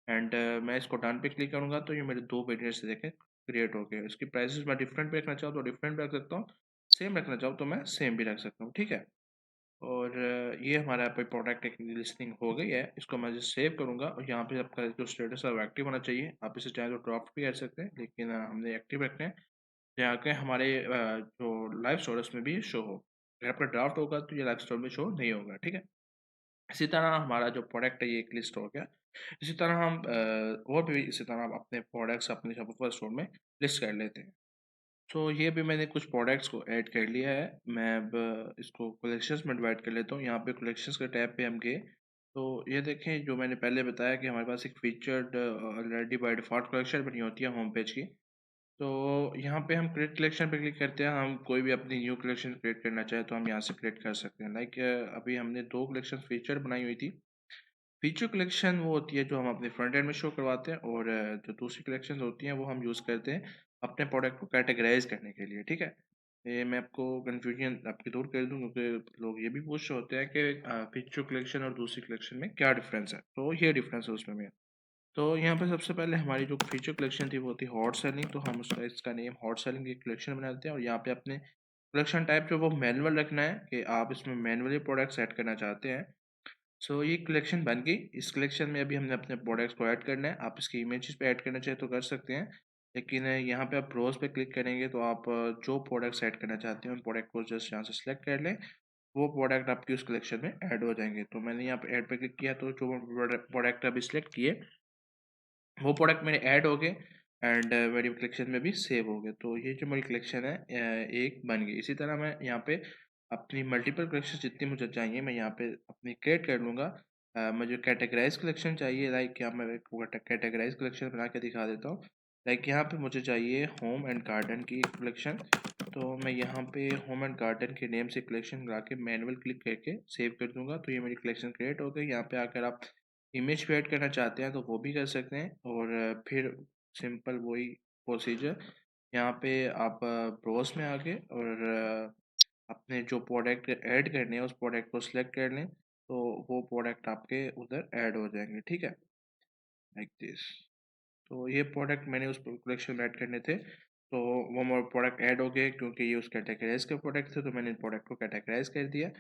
एंड मैं इसको डन पे क्लिक करूँगा तो ये मेरे 2 वेरिएंट्स देखें क्रिएट हो गए। इसकी प्राइसेस मैं डिफरेंट भी रखना चाहूँ तो डिफरेंट भी रख सकता हूँ, सेम रखना चाहूँ तो मैं सेम भी रख सकता हूँ, ठीक है? और ये हमारा यहाँ पे प्रोडक्ट एक लिस्टिंग हो गई है। इसको मैं जस्ट सेव करूँगा और यहाँ पे आपका जो स्टेटस है वो एक्टिव होना चाहिए। आप इसे चाहें तो ड्राफ्ट भी कर सकते हैं, लेकिन हमने एक्टिव रखना है ताकि हमारे जो लाइव स्टोर है उसमें भी शो हो। अगर आपका ड्राफ्ट होगा तो ये लाइव स्टोर में शो नहीं होगा, ठीक है? इसी तरह हमारा जो प्रोडक्ट है ये एक लिस्ट हो गया। इसी तरह हम और भी इसी तरह हम अपने प्रोडक्ट्स अपने शॉपिफाई स्टोर में लिस्ट कर लेते हैं। तो ये भी मैंने कुछ प्रोडक्ट्स को ऐड कर लिया है। मैं अब इसको कलेक्शंस में डिवाइड कर लेता हूँ। यहाँ पे कलेक्शंस के टैब पे हम गए तो ये देखें, जो मैंने पहले बताया कि हमारे पास एक featured already by default collection बनी होती है होम पेज की। तो यहाँ पे हम क्रिएट कलेक्शन पे क्लिक करते हैं। हम कोई भी अपनी न्यू कलेक्शन क्रिएट करना चाहे तो हम यहाँ से क्रिएट कर सकते हैं। लाइक अभी हमने 2 कलेक्शन फीचर बनाई हुई थी। फीचर कलेक्शन वो होती है जो हम अपने फ्रंट एंड में शो करवाते हैं, और जो दूसरी कलेक्शंस होती हैं वो हम यूज़ करते हैं अपने प्रोडक्ट को कैटेगराइज़ करने के लिए, ठीक है? ये मैं आपको कन्फ्यूजन आपकी दूर कर दूँ, क्योंकि लोग ये भी पूछ रहे होते हैं कि फीचर कलेक्शन और दूसरी कलेक्शन में क्या डिफ़रेंस है? तो ये डिफ़रेंस है उसमें मेन। तो यहाँ पे सबसे पहले हमारी जो फीचर कलेक्शन थी वो थी हॉट सेलिंग, तो हम उसका इसका नेम हॉट सेलिंग की कलेक्शन बना देते हैं, और यहाँ पे अपने कलेक्शन टाइप जो वो मैनुअल रखना है कि आप इसमें मैनुअली प्रोडक्ट्स ऐड करना चाहते हैं। सो ये कलेक्शन बन गई। इस कलेक्शन में अभी हमने अपने प्रोडक्ट्स को ऐड करना है। आप इसकी इमेजेस पे ऐड करना चाहें तो कर सकते हैं, लेकिन यहाँ पे आप ब्राउज़ पे क्लिक करेंगे तो आप जो प्रोडक्ट्स ऐड करना चाहते हैं उन प्रोडक्ट को जस्ट यहाँ से सिलेक्ट कर लें। वो प्रोडक्ट आपकी उस कलेक्शन में ऐड हो जाएंगे। तो मैंने यहाँ पे ऐड पे क्लिक किया तो जो प्रोडक्ट अभी सिलेक्ट किए वो प्रोडक्ट मेरे ऐड हो गए, एंड मेरी कलेक्शन में भी सेव हो गए। तो ये जो मेरी कलेक्शन है एक बन गई। इसी तरह मैं यहाँ पे अपनी मल्टीपल कलेक्शन जितनी मुझे चाहिए मैं यहाँ पे अपनी क्रिएट कर लूँगा। मुझे कैटेगराइज कलेक्शन चाहिए, लाइक यहाँ मैं एक कैटेगराइज कलेक्शन बना के दिखा देता हूँ। लाइक यहाँ पे मुझे चाहिए होम एंड गार्डन की कलेक्शन, तो मैं यहाँ पे होम एंड गार्डन के नेम से कलेक्शन लगा के मैनुअल क्लिक करके सेव कर दूंगा तो ये मेरी कलेक्शन क्रिएट हो गई। यहाँ पे आकर आप इमेज भी ऐड करना चाहते हैं तो वो भी कर सकते हैं, और फिर सिंपल वही प्रोसीजर यहाँ पे आप ब्राउज़ में आके और अपने जो प्रोडक्ट ऐड करने हैं उस प्रोडक्ट को सिलेक्ट कर लें तो वो प्रोडक्ट आपके उधर ऐड हो जाएंगे, ठीक है? Like this. तो ये प्रोडक्ट मैंने उस कलेक्शन में ऐड करने थे, तो वो मोर प्रोडक्ट ऐड हो गए क्योंकि ये उस कैटेगराइज़ के प्रोडक्ट थे तो मैंने इन प्रोडक्ट को कैटेगराइज़ कर दिया,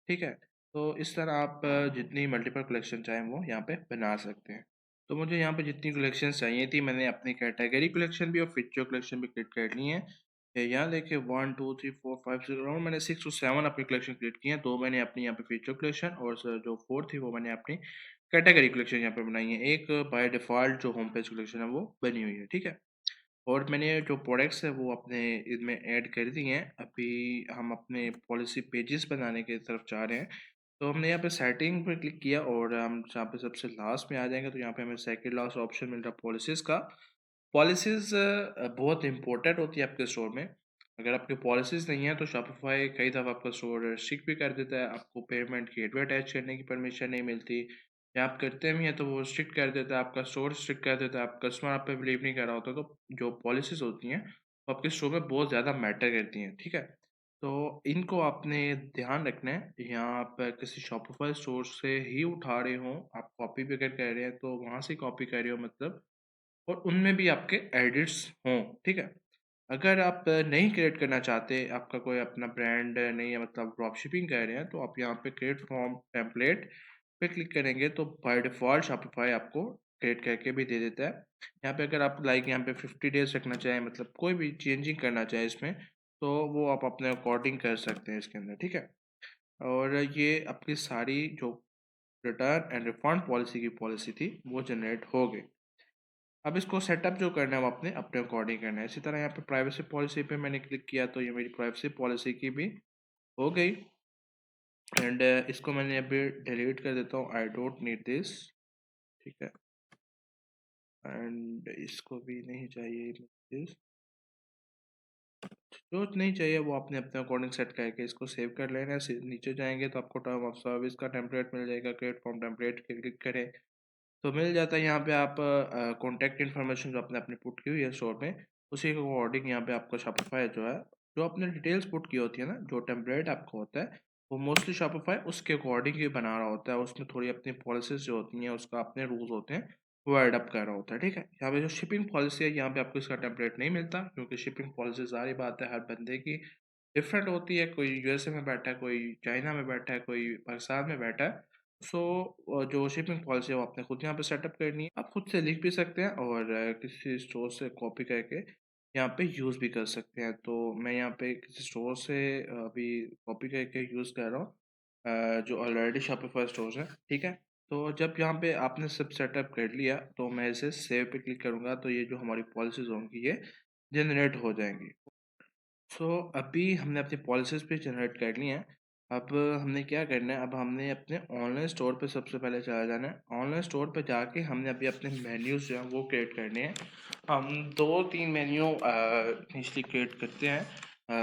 ठीक है? तो इस तरह आप जितनी मल्टीपल कलेक्शन चाहें वो यहाँ पे बना सकते हैं। तो मुझे यहाँ पे जितनी कलेक्शंस चाहिए थी मैंने अपनी कैटेगरी कलेक्शन भी और फीचर कलेक्शन भी क्रिएट कर ली हैं। यहाँ देखिए 1 2 3 4 5 6 अराउंड मैंने 6 to 7 अपनी कलेक्शन क्रिएट की हैं। 2 मैंने अपनी यहाँ पे फीचर कलेक्शन, और जो 4 थी वो मैंने अपनी कैटेगरी कलेक्शन यहाँ पे बनाई है। एक बाय डिफ़ॉल्ट जो होम पेज कलेक्शन है वो बनी हुई है, ठीक है? और मैंने जो प्रोडक्ट्स है वो अपने इसमें ऐड कर दी हैं। अभी हम अपने पॉलिसी पेजेस बनाने की तरफ जा रहे हैं। तो हमने यहाँ पे सेटिंग पे क्लिक किया और हम जहाँ पे सबसे लास्ट में आ जाएंगे तो यहाँ पे हमें सेकंड लास्ट ऑप्शन मिल रहा है पॉलिसीज़ का। पॉलिसीज़ बहुत इंपॉर्टेंट होती है आपके स्टोर में। अगर आपकी पॉलिसीज़ नहीं है तो शॉपिफ़ाई कई दफ़ा आपका स्टोर रिस्ट्रिक्ट भी कर देता है। आपको पेमेंट गेटवे अटैच करने की परमिशन नहीं मिलती, या आप करते भी हैं तो वो रिस्ट्रिक्ट कर देता है, आपका स्टोर रिस्ट्रिक्ट कर देता है, आप कस्टमर आप पे बिलीव नहीं कर रहा होता। तो जो पॉलिसीज़ होती हैं वो आपके स्टोर में बहुत ज़्यादा मैटर करती हैं, ठीक है? तो इनको आपने ध्यान रखना है। यहाँ आप किसी शॉपिफ़ाई स्टोर से ही उठा रहे हों, आप कॉपी भी अगर कर रहे हैं तो वहाँ से कॉपी कर रहे हो मतलब, और उनमें भी आपके एडिट्स हों, ठीक है? अगर आप नहीं क्रिएट करना चाहते, आपका कोई अपना ब्रांड नहीं है, मतलब ड्रॉप शिपिंग कर रहे हैं, तो आप यहाँ पे क्रिएट फ्रॉम टेम्पलेट पे क्लिक करेंगे तो बाय डिफ़ॉल्ट शॉपिफ़ाई आपको क्रिएट करके भी दे देता है। यहाँ पे अगर आप लाइक यहाँ पे 50 डेज़ रखना चाहें, मतलब कोई भी चेंजिंग करना चाहें इसमें, तो वो आप अपने अकॉर्डिंग कर सकते हैं इसके अंदर, ठीक है? और ये आपकी सारी जो रिटर्न एंड रिफंड पॉलिसी की पॉलिसी थी, वो जनरेट हो गई। अब इसको सेटअप जो करना है वो अपने अपने अकॉर्डिंग करना है। इसी तरह यहाँ पे प्राइवेसी पॉलिसी पे मैंने क्लिक किया तो ये मेरी प्राइवेसी पॉलिसी की भी हो गई। एंड इसको मैंने अभी डिलीट कर देता हूँ, आई डोंट नीड दिस, ठीक है? एंड इसको भी नहीं चाहिए this। जो नहीं चाहिए वो आपने अपने अकॉर्डिंग सेट करके इसको सेव कर लेना है। नीचे जाएंगे तो आपको टर्म ऑफ सर्विस का टेम्पलेट मिल जाएगा, क्रिएट फ्रॉम टेम्पलेट क्लिक करें तो मिल जाता है। यहाँ पे आप कॉन्टैक्ट इन्फॉर्मेशन जो आपने अपनी पुट की हुई है स्टोर में, उसी के अकॉर्डिंग यहाँ पे आपका शॉपिफाई जो है, जो आपने डिटेल्स पुट की होती है ना, जो टेम्पलेट आपका होता है वो मोस्टली शॉपिफाई उसके अकॉर्डिंग ही बना रहा होता है। उसमें थोड़ी अपनी पॉलिसीज जो होती हैं, उसका अपने रूल्स होते हैं, वो एडअप कर रहा होता है, ठीक है? यहाँ पे जो शिपिंग पॉलिसी है यहाँ पे आपको इसका टेम्पलेट नहीं मिलता, क्योंकि शिपिंग पॉलिसी सारी बात है हर बंदे की डिफरेंट होती है। कोई यूएसए में बैठा है, कोई चाइना में बैठा है, कोई पाकिस्तान में बैठा है। सो जो शिपिंग पॉलिसी है वो आपने खुद यहाँ पे सेटअप करनी है। आप खुद से लिख भी सकते हैं और किसी स्टोर से कॉपी करके यहाँ पे यूज़ भी कर सकते हैं। तो मैं यहाँ पे किसी स्टोर से अभी कॉपी करके यूज़ कर रहा हूँ, जो ऑलरेडी शॉपिफाई स्टोर्स हैं, ठीक है? तो जब यहाँ पे आपने सब सेटअप कर लिया तो मैं इसे सेव पे क्लिक करूँगा तो ये जो हमारी पॉलिसीज़ होंगी ये जनरेट हो जाएंगी। सो अभी हमने अपनी पॉलिसीज़ भी जनरेट कर ली हैं। अब हमने क्या करना है, अब हमने अपने ऑनलाइन स्टोर पे सबसे पहले चला जाना है। ऑनलाइन स्टोर पे जाके हमने अभी अपने मेन्यूज़ जो हैं वो क्रिएट करने हैं। हम 2-3 मेन्यू इनिशियली क्रिएट करते हैं,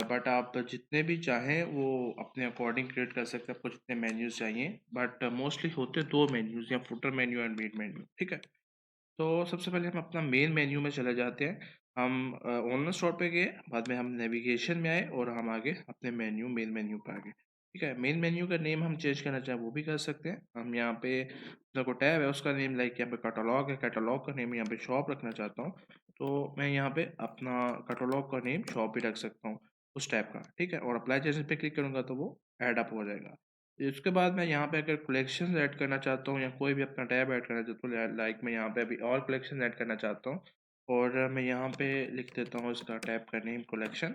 बट आप जितने भी चाहें वो अपने अकॉर्डिंग क्रिएट कर सकते हैं, आपको जितने मेन्यूज़ चाहिए। बट मोस्टली होते 2 मेन्यूज़, या footer menu and main menu, ठीक है? तो सबसे पहले हम अपना मेन मेन्यू में चले जाते हैं। हम ऑनलाइन स्टोर पे गए, बाद में हम नेविगेशन में आए और हम आगे अपने मेन मेन्यू पे आ गए, ठीक है? मेन मेन्यू का नेम हम चेंज करना चाहें वो भी कर सकते हैं। हम यहाँ पे अपना को टैब है उसका नेम, लाइक यहाँ पे कैटलॉग है, कैटलॉग का नेम यहाँ पे शॉप रखना चाहता हूँ, तो मैं यहाँ पे अपना कैटलॉग का नेम शॉप भी रख सकता हूँ उस टैब का, ठीक है? और अप्लाई चेंजेस पे क्लिक करूँगा तो वो ऐड अप हो जाएगा। इसके बाद मैं यहाँ पे अगर कलेक्शन ऐड करना चाहता हूँ या कोई भी अपना टैब ऐड करना चाहता हूँ, लाइक मैं यहाँ पे अभी और कलेक्शन ऐड करना चाहता हूँ, और मैं यहाँ पे लिख देता हूँ इसका टैब का नेम कलेक्शन,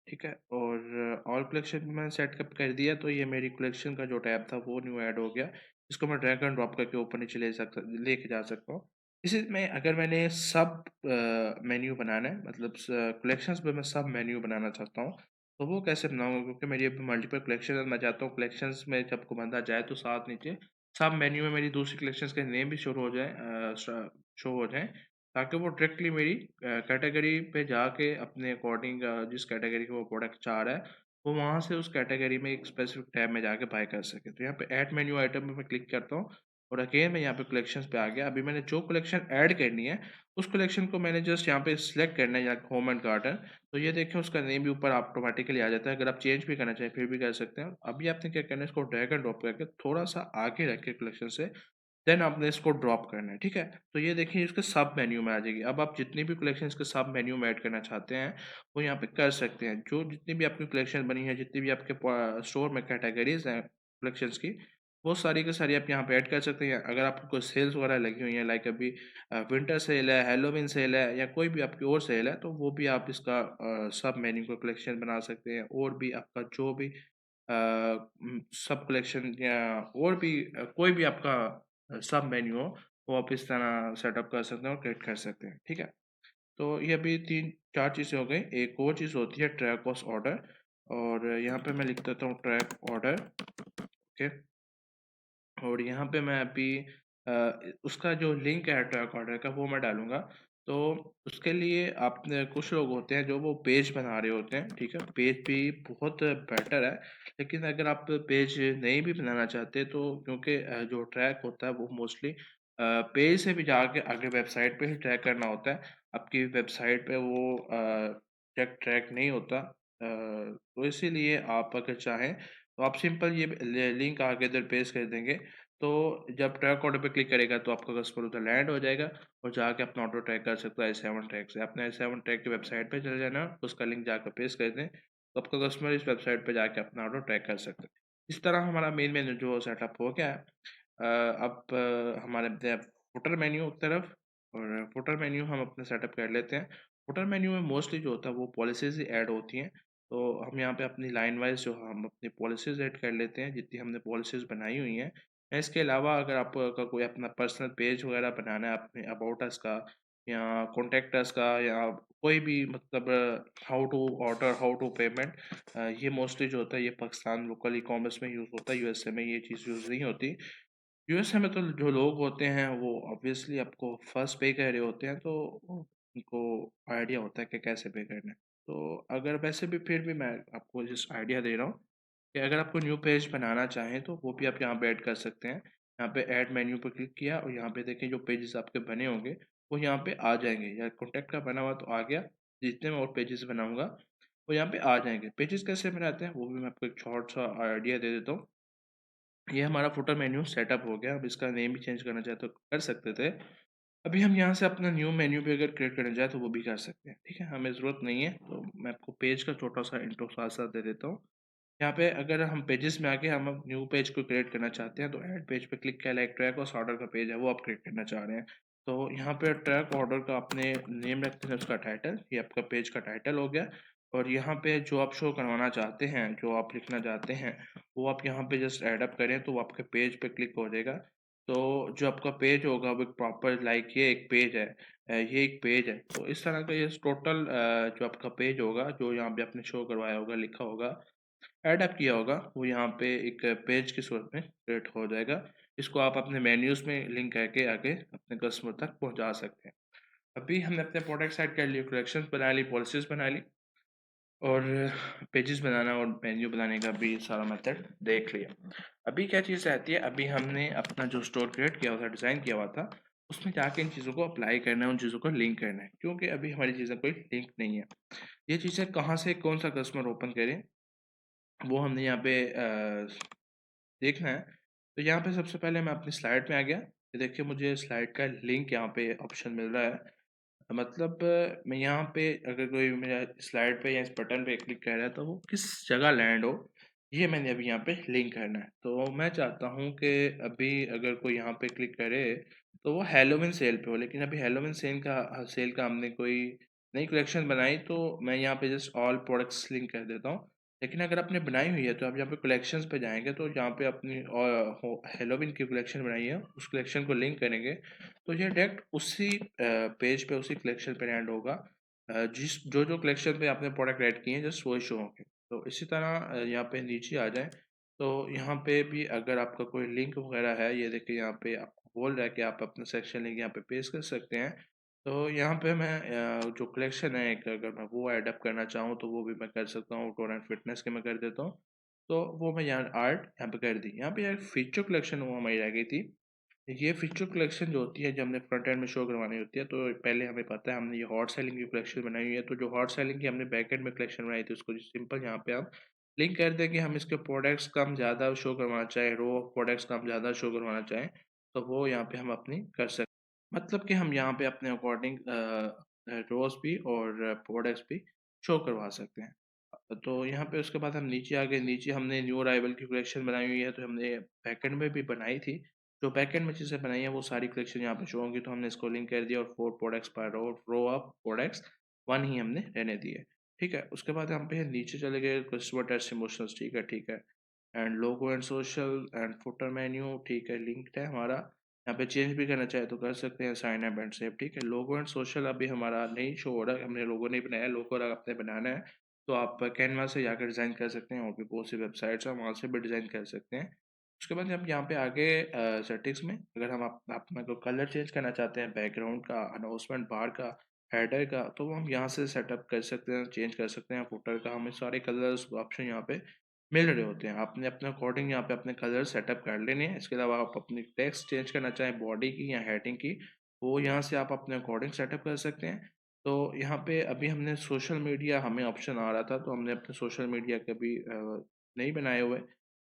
ठीक है? और ऑल कलेक्शन भी मैंने सेटअप कर दिया तो ये मेरी कलेक्शन का जो टैब था वो न्यू ऐड हो गया। इसको मैं ड्रैग एंड ड्रॉप करके ऊपर नीचे लेके जा सकता हूँ। इसी में अगर मैंने सब मेन्यू बनाना है, मतलब कलेक्शंस पे मैं सब मेन्यू बनाना चाहता हूँ, तो वो कैसे बनाऊँगा? क्योंकि मेरी अभी मल्टीपल कलेक्शन है, मैं चाहता हूँ कलेक्शंस में जब को बंदा जाए तो साथ नीचे सब मेन्यू में मेरी दूसरी कलेक्शंस के नेम भी शुरू हो जाए, शो हो जाएँ, ताकि वो डायरेक्टली मेरी कैटेगरी पे जाके अपने अकॉर्डिंग जिस कैटेगरी का वो प्रोडक्ट चाह रहा है, वो वहाँ से उस कैटेगरी में एक स्पेसिफिक टैब में जाके बाय कर सके। तो यहाँ पे ऐड मेन्यू आइटम पे मैं क्लिक करता हूँ और अगेन मैं यहाँ पे कलेक्शंस पे आ गया। अभी मैंने जो कलेक्शन ऐड करनी है, उस कलेक्शन को मैंने जस्ट यहाँ पे सिलेक्ट करना है, या होम एंड गार्डन, तो ये देखें उसका नेम भी ऊपर ऑटोमेटिकली आ जाता है। अगर आप चेंज भी करना चाहें फिर भी कर सकते हैं। अभी आपने क्या करना है, इसको ड्रैग एंड ड्रॉप करके थोड़ा सा आगे रख के कलेक्शन से देन आपने इसको ड्रॉप करना है, ठीक है? तो ये देखिए इसके सब मेन्यू में आ जाएगी। अब आप जितनी भी कलेक्शन इसके सब मेन्यू में ऐड करना चाहते हैं, वो यहाँ पे कर सकते हैं। जो जितनी भी आपकी कलेक्शन बनी है, जितनी भी आपके स्टोर में कैटेगरीज हैं कलेक्शंस की, वो सारी की सारी आप यहाँ पे ऐड कर सकते हैं। अगर आपको कोई सेल्स वगैरह लगी हुई है, लाइक अभी विंटर सेल है, हेलोविन सेल है, या कोई भी आपकी और सेल है, तो वो भी आप इसका सब मेन्यू का कलेक्शन बना सकते हैं। और भी आपका जो भी सब कलेक्शन या और भी कोई भी आपका सब मेन्यू हो, वो आप इस तरह सेटअप कर सकते हैं और क्रिएट कर सकते हैं। ठीक है, तो ये अभी 3-4 चीज़ें हो गई। एक और चीज़ होती है ट्रैक ऑफ ऑर्डर, और यहाँ पे मैं लिख देता हूँ ट्रैक ऑर्डर। ओके, और यहाँ पे मैं अभी उसका जो लिंक है ट्रैक ऑर्डर का वो मैं डालूँगा। तो उसके लिए आपने कुछ लोग होते हैं जो वो पेज बना रहे होते हैं, ठीक है? पेज भी बहुत बेटर है, लेकिन अगर आप पेज नहीं भी बनाना चाहते तो क्योंकि जो ट्रैक होता है वो मोस्टली पेज से भी जाके आगे वेबसाइट पे ही ट्रैक करना होता है। आपकी वेबसाइट पे वो ट्रैक ट्रैक नहीं होता। तो इसीलिए आप अगर चाहें तो आप सिंपल ये लिंक आगे इधर पेस्ट कर देंगे, तो जब ट्रैक ऑर्डर पे क्लिक करेगा तो आपका कस्टमर उधर लैंड हो जाएगा और जाके अपना ऑटो ट्रैक कर सकता है i7 ट्रैक से। अपने i7 ट्रैक की वेबसाइट पे चले जाना, उसका लिंक जाकर पेस्ट कर दें, तो आपका कस्टमर इस वेबसाइट पे जाके अपना ऑटो ट्रैक कर सकता है। इस तरह हमारा मेन मेन्यू जो सेटअप हो गया है। अब हमारे फुटर मेन्यू की तरफ, और फुटर मेन्यू हम अपने सेटअप कर लेते हैं। फुटर मेन्यू में मोस्टली जो होता है वो पॉलिसीज ही ऐड होती हैं, तो हम यहाँ पे अपनी लाइन वाइज जो हम अपनी पॉलिसीज ऐड कर लेते हैं जितनी हमने पॉलिसीज बनाई हुई हैं। इसके अलावा अगर आपका कोई अपना पर्सनल पेज वगैरह बनाना है अपने अबाउट अस का या कॉन्टैक्ट अस का, या कोई भी मतलब how to order, how to payment, ये मोस्टली जो होता है ये पाकिस्तान लोकल ई कॉमर्स में यूज़ होता है, यूएसए में ये चीज़ यूज़ नहीं होती। यूएसए में तो जो लोग होते हैं वो ऑब्वियसली आपको फर्स्ट पे कर रहे होते हैं, तो उनको आइडिया होता है कि कैसे पे करना है। तो अगर वैसे भी फिर भी मैं आपको जस्ट आइडिया दे रहा हूँ कि अगर आपको न्यू पेज बनाना चाहें तो वो भी आप यहाँ पे ऐड कर सकते हैं। यहाँ पे ऐड मेन्यू पर क्लिक किया और यहाँ पे देखें जो पेजेस आपके बने होंगे वो यहाँ पे आ जाएंगे, या कॉन्टैक्ट का बना हुआ तो आ गया, जितने मैं और पेजेस बनाऊंगा वो यहाँ पे आ जाएंगे। पेजेस कैसे बनाते हैं वो भी मैं आपको एक शॉर्ट सा आइडिया दे देता हूँ। ये हमारा फुटर मेन्यू सेटअप हो गया। अब इसका नेम भी चेंज करना चाहे तो कर सकते थे। अभी हम यहाँ से अपना न्यू मेन्यू भी अगर क्रिएट करना चाहे तो वो भी कर सकते हैं। ठीक है, हमें ज़रूरत नहीं है, तो मैं आपको पेज का छोटा सा इंट्रो साथ साथ दे देता हूँ। यहाँ पे अगर हम पेजेस में आके हम अब न्यू पेज को क्रिएट करना चाहते हैं तो ऐड पेज पे क्लिक किया, लाइक ट्रैक और ऑर्डर का पेज है वो आप क्रिएट करना चाह रहे हैं, तो यहाँ पे ट्रैक ऑर्डर का आपने नेम रखते हैं उसका टाइटल, ये आपका पेज का टाइटल हो गया। और यहाँ पे जो आप शो करवाना चाहते हैं, जो आप लिखना चाहते हैं, वो आप यहाँ पे जस्ट ऐड अप करें तो वो आपके पेज पे क्लिक हो जाएगा। तो जो आपका पेज होगा वो एक प्रॉपर, लाइक ये एक पेज है, ये एक पेज है, तो इस तरह का ये टोटल जो आपका पेज होगा जो यहाँ पे आपने शो करवाया होगा, लिखा होगा, ऐड अप किया होगा, वो यहाँ पे एक पेज की सूरत में क्रिएट हो जाएगा। इसको आप अपने मेन्यूज़ में लिंक करके आगे अपने कस्टमर तक पहुँचा सकते हैं। अभी हमने अपने प्रोडक्ट साइड कर लिए, कलेक्शंस बना ली, पॉलिसीज़ बना ली, और पेजेस बनाना और मेन्यू बनाने का भी सारा मेथड देख लिया। अभी क्या चीज़ आती है, अभी हमने अपना जो स्टोर क्रिएट किया हुआ था, डिज़ाइन किया हुआ था, उसमें जाके इन चीज़ों को अप्लाई करना है, उन चीज़ों को लिंक करना है, क्योंकि अभी हमारी चीज़ें कोई लिंक नहीं है। ये चीज़ें कहाँ से कौन सा कस्टमर ओपन करे वो हमने यहाँ पे देखना है। तो यहाँ पे सबसे पहले मैं अपनी स्लाइड में आ गया। ये देखिए मुझे स्लाइड का लिंक यहाँ पे ऑप्शन मिल रहा है। मतलब मैं यहाँ पे अगर कोई मेरा स्लाइड पे या इस बटन पे क्लिक कर रहा है तो वो किस जगह लैंड हो, ये मैंने अभी यहाँ पे लिंक करना है। तो मैं चाहता हूँ कि अभी अगर कोई यहाँ पे क्लिक करे तो वो हैलोवीन सेल पे हो, लेकिन अभी हैलोवीन सेल का हमने कोई नई कलेक्शन बनाई, तो मैं यहाँ पे जस्ट ऑल प्रोडक्ट्स लिंक कर देता हूँ। लेकिन अगर आपने बनाई हुई है तो आप यहाँ पे कलेक्शंस पे जाएंगे तो जहाँ पे अपनी हेलोविन की कलेक्शन बनाई है उस कलेक्शन को लिंक करेंगे तो ये डायरेक्ट उसी पेज पे, उसी कलेक्शन पे लैंड होगा। जिस जो जो कलेक्शन पे आपने प्रोडक्ट ऐड किए हैं जस्ट वही शो होंगे। तो इसी तरह यहाँ पे नीचे आ जाएं तो यहाँ पे भी अगर आपका कोई लिंक वगैरह है, ये देखिए यहाँ पे आपको बोल रहा है कि आप अपना सेक्शन लिंक यहाँ पे पेस्ट कर सकते हैं। तो यहाँ पे मैं जो कलेक्शन है एक, अगर मैं वो ऐड अप करना चाहूँ तो वो भी मैं कर सकता हूँ, टोर एंड फिटनेस के मैं कर देता हूँ। तो वो मैं यहाँ आर्ट यहाँ पे कर दी। यहाँ पे यार फीचर कलेक्शन वो हमारी रह गई थी। ये फीचर कलेक्शन जो होती है जब हमने फ्रंट एंड में शो करवानी होती है, तो पहले हमें पता है हमने ये हॉट सेलिंग की कलेक्शन बनाई हुई है, तो जो हॉट सेलिंग की हमने बैक एंड में कलेक्शन बनाई थी उसको सिंपल यहाँ पे हम लिंक कर दें कि हम इसके प्रोडक्ट्स कम ज़्यादा शो करवाना चाहें, रो प्रोडक्ट्स कम ज़्यादा शो करवाना चाहें, तो वो यहाँ पे हम अपनी कर सकते हैं। मतलब कि हम यहाँ पे अपने अकॉर्डिंग रोज भी और प्रोडक्ट्स भी शो करवा सकते हैं। तो यहाँ पे उसके बाद हम नीचे आ गए। नीचे हमने न्यू अराइवल की कलेक्शन बनाई हुई है, तो हमने बैकएंड में भी बनाई थी। जो बैकएंड में चीज़ें बनाई हैं वो सारी कलेक्शन यहाँ पे शो होंगी, तो हमने इसको लिंक कर दिया और 4 प्रोडक्ट्स पर रो ऑफ प्रोडक्ट्स 1 ही हमने रहने दिए। ठीक है, उसके बाद हम पे नीचे चले गए कस्टमर टेस्ट इमोशंस। ठीक है, ठीक है, and logo and social and footer menu, ठीक है, लिंक्ड है हमारा। यहाँ पे चेंज भी करना चाहे तो कर सकते हैं, साइन अप एंड सेव, ठीक है। लोगो एंड सोशल अभी हमारा नहीं शो हो रहा है, हमने लोगो नहीं बनाया, लोगो अगर आपने बनाना है तो आप कैनवा से जाकर डिज़ाइन कर सकते हैं, और भी बहुत सी वेबसाइट्स हैं वहाँ से भी डिज़ाइन कर सकते हैं। उसके बाद हम यहाँ पे आगे सेटिंग्स में अगर हम अपना को कलर चेंज करना चाहते हैं, बैकग्राउंड का, अनाउंसमेंट बार का, हेडर का, तो वो हम यहाँ से सेटअप कर सकते हैं, चेंज कर सकते हैं। फुटर का हमें सारे कलर्स ऑप्शन यहाँ पे मिल रहे होते हैं, आपने अपने अकॉर्डिंग यहाँ पे अपने कलर सेटअप कर लेने हैं। इसके अलावा आप अपनी टेक्स्ट चेंज करना चाहें बॉडी की या हेडिंग की, वो यहाँ से आप अपने अकॉर्डिंग सेटअप कर सकते हैं। तो यहाँ पे अभी हमने सोशल मीडिया हमें ऑप्शन आ रहा था, तो हमने अपने सोशल मीडिया कभी नहीं बनाए हुए।